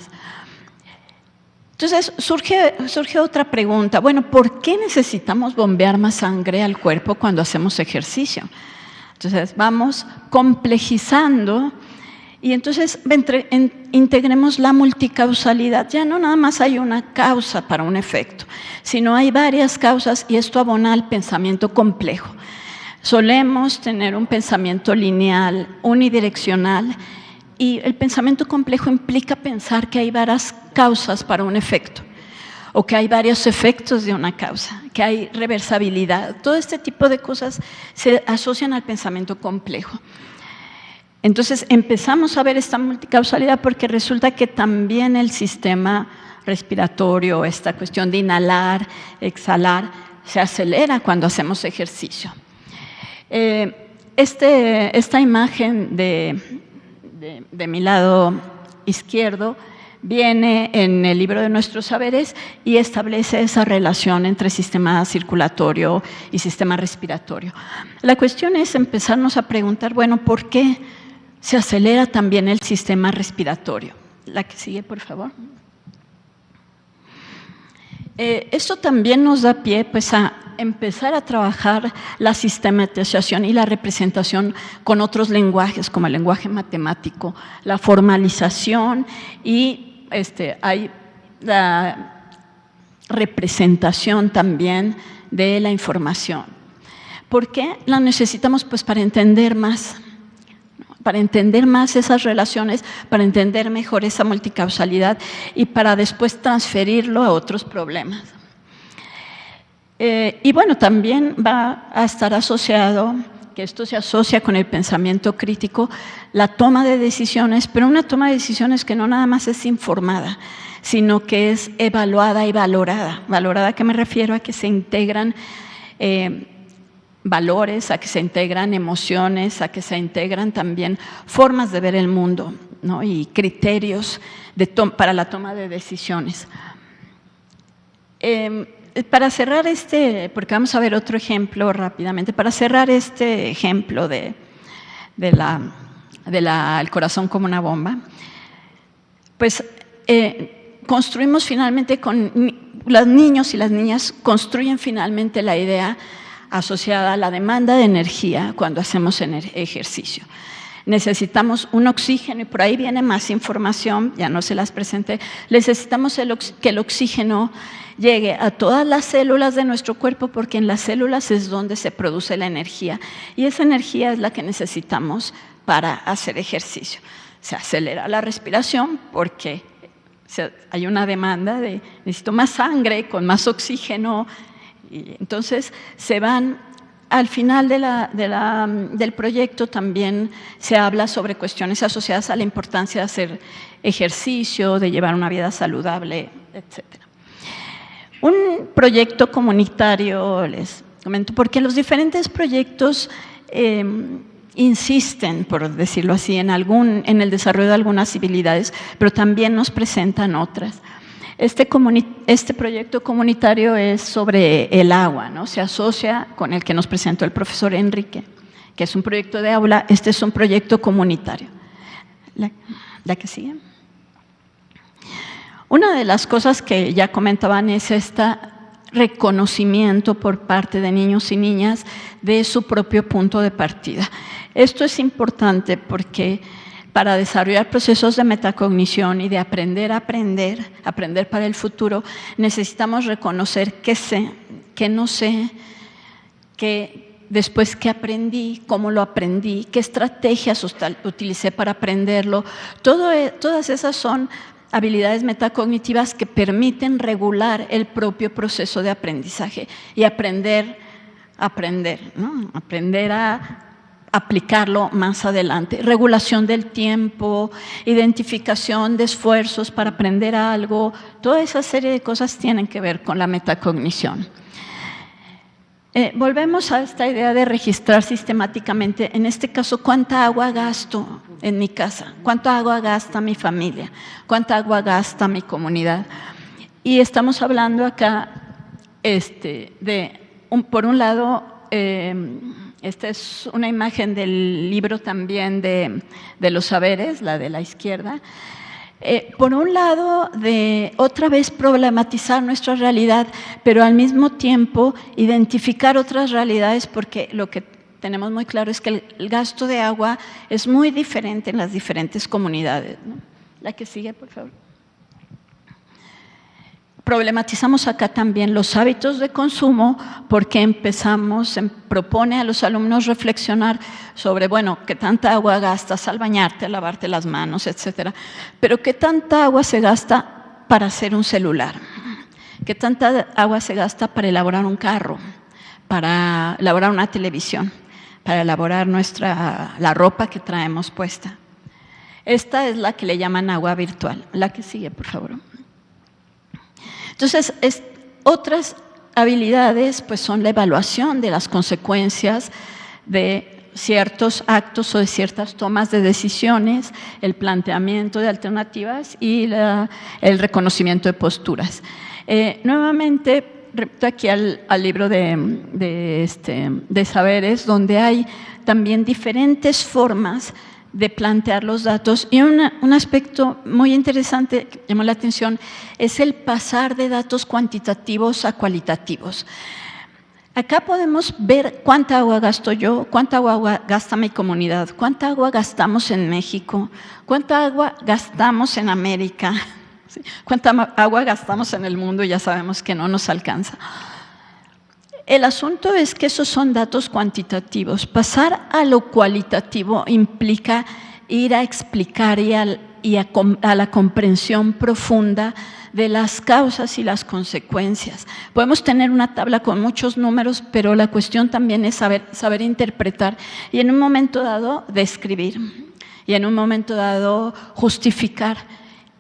Entonces surge otra pregunta, bueno, ¿por qué necesitamos bombear más sangre al cuerpo cuando hacemos ejercicio? Entonces vamos complejizando y entonces integremos la multicausalidad. Ya no nada más hay una causa para un efecto, sino hay varias causas y esto abona al pensamiento complejo. Solemos tener un pensamiento lineal, unidireccional, y el pensamiento complejo implica pensar que hay varias causas para un efecto, o que hay varios efectos de una causa, que hay reversibilidad. Todo este tipo de cosas se asocian al pensamiento complejo. Entonces empezamos a ver esta multicausalidad porque resulta que también el sistema respiratorio, esta cuestión de inhalar, exhalar, se acelera cuando hacemos ejercicio. Esta imagen de mi lado izquierdo viene en el libro de nuestros saberes y establece esa relación entre sistema circulatorio y sistema respiratorio. La cuestión es empezarnos a preguntar, bueno, ¿por qué se acelera también el sistema respiratorio? La que sigue, por favor. Esto también nos da pie pues, a empezar a trabajar la sistematización y la representación con otros lenguajes, como el lenguaje matemático, la formalización y hay la representación también de la información. ¿Por qué la necesitamos? Pues para entender más esas relaciones, para entender mejor esa multicausalidad y para después transferirlo a otros problemas. Y bueno, también va a estar asociado, que esto se asocia con el pensamiento crítico, la toma de decisiones, pero una toma de decisiones que no nada más es informada, sino que es evaluada y valorada. ¿Valorada a qué me refiero? A que se integran valores, a que se integran emociones, a que se integran también formas de ver el mundo, ¿no? Y criterios para la toma de decisiones. Para cerrar porque vamos a ver otro ejemplo rápidamente, para cerrar este ejemplo de el corazón como una bomba, pues construimos finalmente los niños y las niñas construyen finalmente la idea asociada a la demanda de energía cuando hacemos ejercicio. Necesitamos un oxígeno y por ahí viene más información, ya no se las presenté. Necesitamos que el oxígeno llegue a todas las células de nuestro cuerpo porque en las células es donde se produce la energía y esa energía es la que necesitamos para hacer ejercicio. Se acelera la respiración porque hay una demanda de necesito más sangre con más oxígeno. Y entonces se van, al final del proyecto también se habla sobre cuestiones asociadas a la importancia de hacer ejercicio, de llevar una vida saludable, etc. Un proyecto comunitario, les comento, porque los diferentes proyectos insisten, por decirlo así, en el desarrollo de algunas habilidades, pero también nos presentan otras. Este proyecto comunitario es sobre el agua, ¿no? Se asocia con el que nos presentó el profesor Enrique, que es un proyecto de aula, este es un proyecto comunitario. La que sigue. Una de las cosas que ya comentaban es este reconocimiento por parte de niños y niñas de su propio punto de partida. Esto es importante porque para desarrollar procesos de metacognición y de aprender para el futuro, necesitamos reconocer qué sé, qué no sé, después qué aprendí, cómo lo aprendí, qué estrategias utilicé para aprenderlo. Todas esas son habilidades metacognitivas que permiten regular el propio proceso de aprendizaje y aprender, ¿no? Aprender a aplicarlo más adelante. Regulación del tiempo, identificación de esfuerzos para aprender algo, toda esa serie de cosas tienen que ver con la metacognición. Volvemos a esta idea de registrar sistemáticamente, en este caso, cuánta agua gasto en mi casa, cuánta agua gasta mi familia, cuánta agua gasta mi comunidad. Y estamos hablando acá por un lado, esta es una imagen del libro también de los saberes, la de la izquierda. Por un lado, de otra vez problematizar nuestra realidad, pero al mismo tiempo identificar otras realidades, porque lo que tenemos muy claro es que el gasto de agua es muy diferente en las diferentes comunidades, ¿no? La que sigue, por favor. Problematizamos acá también los hábitos de consumo porque propone a los alumnos reflexionar sobre, bueno, qué tanta agua gastas al bañarte, al lavarte las manos, etcétera, pero qué tanta agua se gasta para hacer un celular, qué tanta agua se gasta para elaborar un carro, para elaborar una televisión, para elaborar la ropa que traemos puesta. Esta es la que le llaman agua virtual. La que sigue, por favor. Entonces, otras habilidades pues son la evaluación de las consecuencias de ciertos actos o de ciertas tomas de decisiones, el planteamiento de alternativas y el reconocimiento de posturas. Nuevamente, repito aquí al libro de saberes, donde hay también diferentes formas de plantear los datos, y un aspecto muy interesante que llamó la atención es el pasar de datos cuantitativos a cualitativos. Acá podemos ver cuánta agua gasto yo, cuánta agua gasta mi comunidad, cuánta agua gastamos en México, cuánta agua gastamos en América, ¿sí? Cuánta agua gastamos en el mundo, ya sabemos que no nos alcanza. El asunto es que esos son datos cuantitativos. Pasar a lo cualitativo implica ir a explicar y a la comprensión profunda de las causas y las consecuencias. Podemos tener una tabla con muchos números, pero la cuestión también es saber interpretar y en un momento dado describir y en un momento dado justificar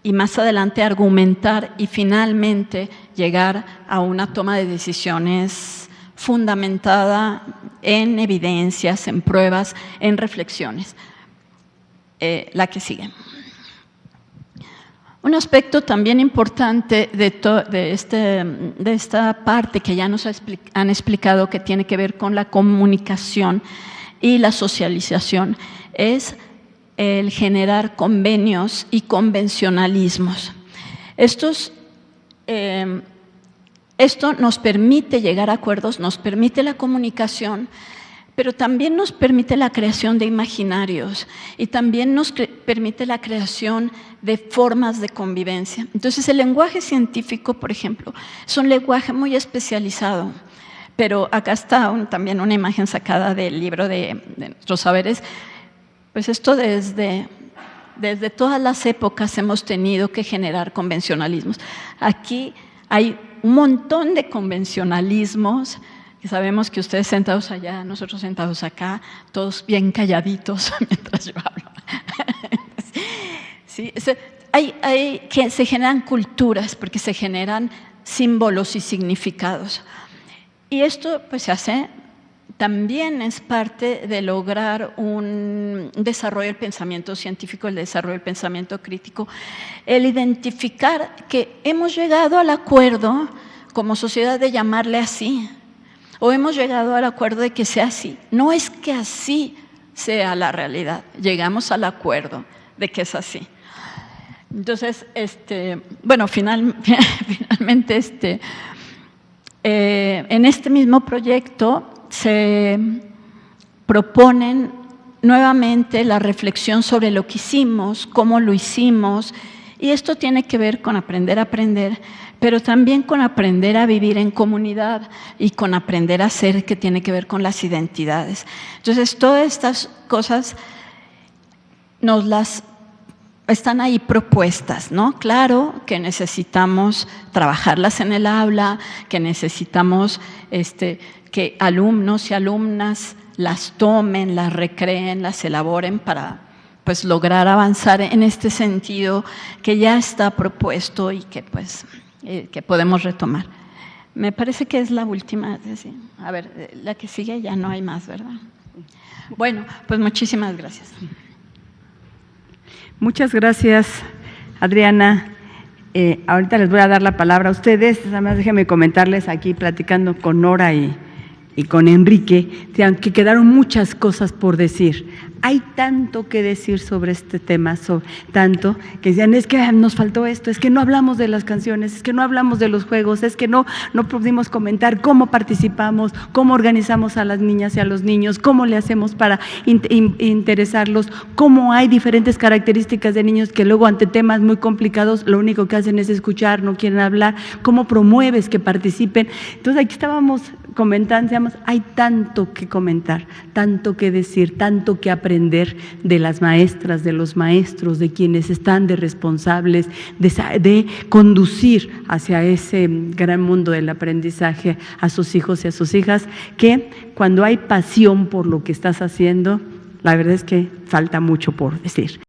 y más adelante argumentar y finalmente llegar a una toma de decisiones fundamentada en evidencias, en pruebas, en reflexiones. La que sigue. Un aspecto también importante de esta parte que ya nos han explicado, que tiene que ver con la comunicación y la socialización, es el generar convenios y convencionalismos. Esto nos permite llegar a acuerdos, nos permite la comunicación, pero también nos permite la creación de imaginarios y también nos permite la creación de formas de convivencia. Entonces, el lenguaje científico, por ejemplo, es un lenguaje muy especializado, pero acá está también una imagen sacada del libro de nuestros saberes. Pues esto desde todas las épocas hemos tenido que generar convencionalismos. Aquí hay un montón de convencionalismos, que sabemos que ustedes sentados allá, nosotros sentados acá, todos bien calladitos mientras yo hablo. Sí, que se generan culturas, porque se generan símbolos y significados. Y esto pues se hace, también es parte de lograr un desarrollo del pensamiento científico, el desarrollo del pensamiento crítico, el identificar que hemos llegado al acuerdo como sociedad de llamarle así, o hemos llegado al acuerdo de que sea así. No es que así sea la realidad, llegamos al acuerdo de que es así. Entonces, bueno, finalmente, en este mismo proyecto se proponen nuevamente la reflexión sobre lo que hicimos, cómo lo hicimos, y esto tiene que ver con aprender a aprender, pero también con aprender a vivir en comunidad y con aprender a ser, que tiene que ver con las identidades. Entonces, todas estas cosas nos las están ahí propuestas, ¿no? Claro que necesitamos trabajarlas en el aula, que necesitamos que alumnos y alumnas las tomen, las recreen, las elaboren para pues lograr avanzar en este sentido que ya está propuesto y que pues que podemos retomar. Me parece que es la última. A ver, la que sigue ya no hay más, ¿verdad? Bueno, pues muchísimas gracias. Muchas gracias, Adriana. Ahorita les voy a dar la palabra a ustedes. Además, déjenme comentarles aquí, platicando con Nora y con Enrique, que quedaron muchas cosas por decir. Hay tanto que decir sobre este tema, tanto que decían, es que nos faltó esto, es que no hablamos de las canciones, es que no hablamos de los juegos, es que no pudimos comentar cómo participamos, cómo organizamos a las niñas y a los niños, cómo le hacemos para interesarlos, cómo hay diferentes características de niños que luego ante temas muy complicados lo único que hacen es escuchar, no quieren hablar, cómo promueves que participen. Entonces aquí estábamos comentando, decíamos, hay tanto que comentar, tanto que decir, tanto que aprender de las maestras, de los maestros, de quienes están de responsables, de conducir hacia ese gran mundo del aprendizaje a sus hijos y a sus hijas, que cuando hay pasión por lo que estás haciendo, la verdad es que falta mucho por decir.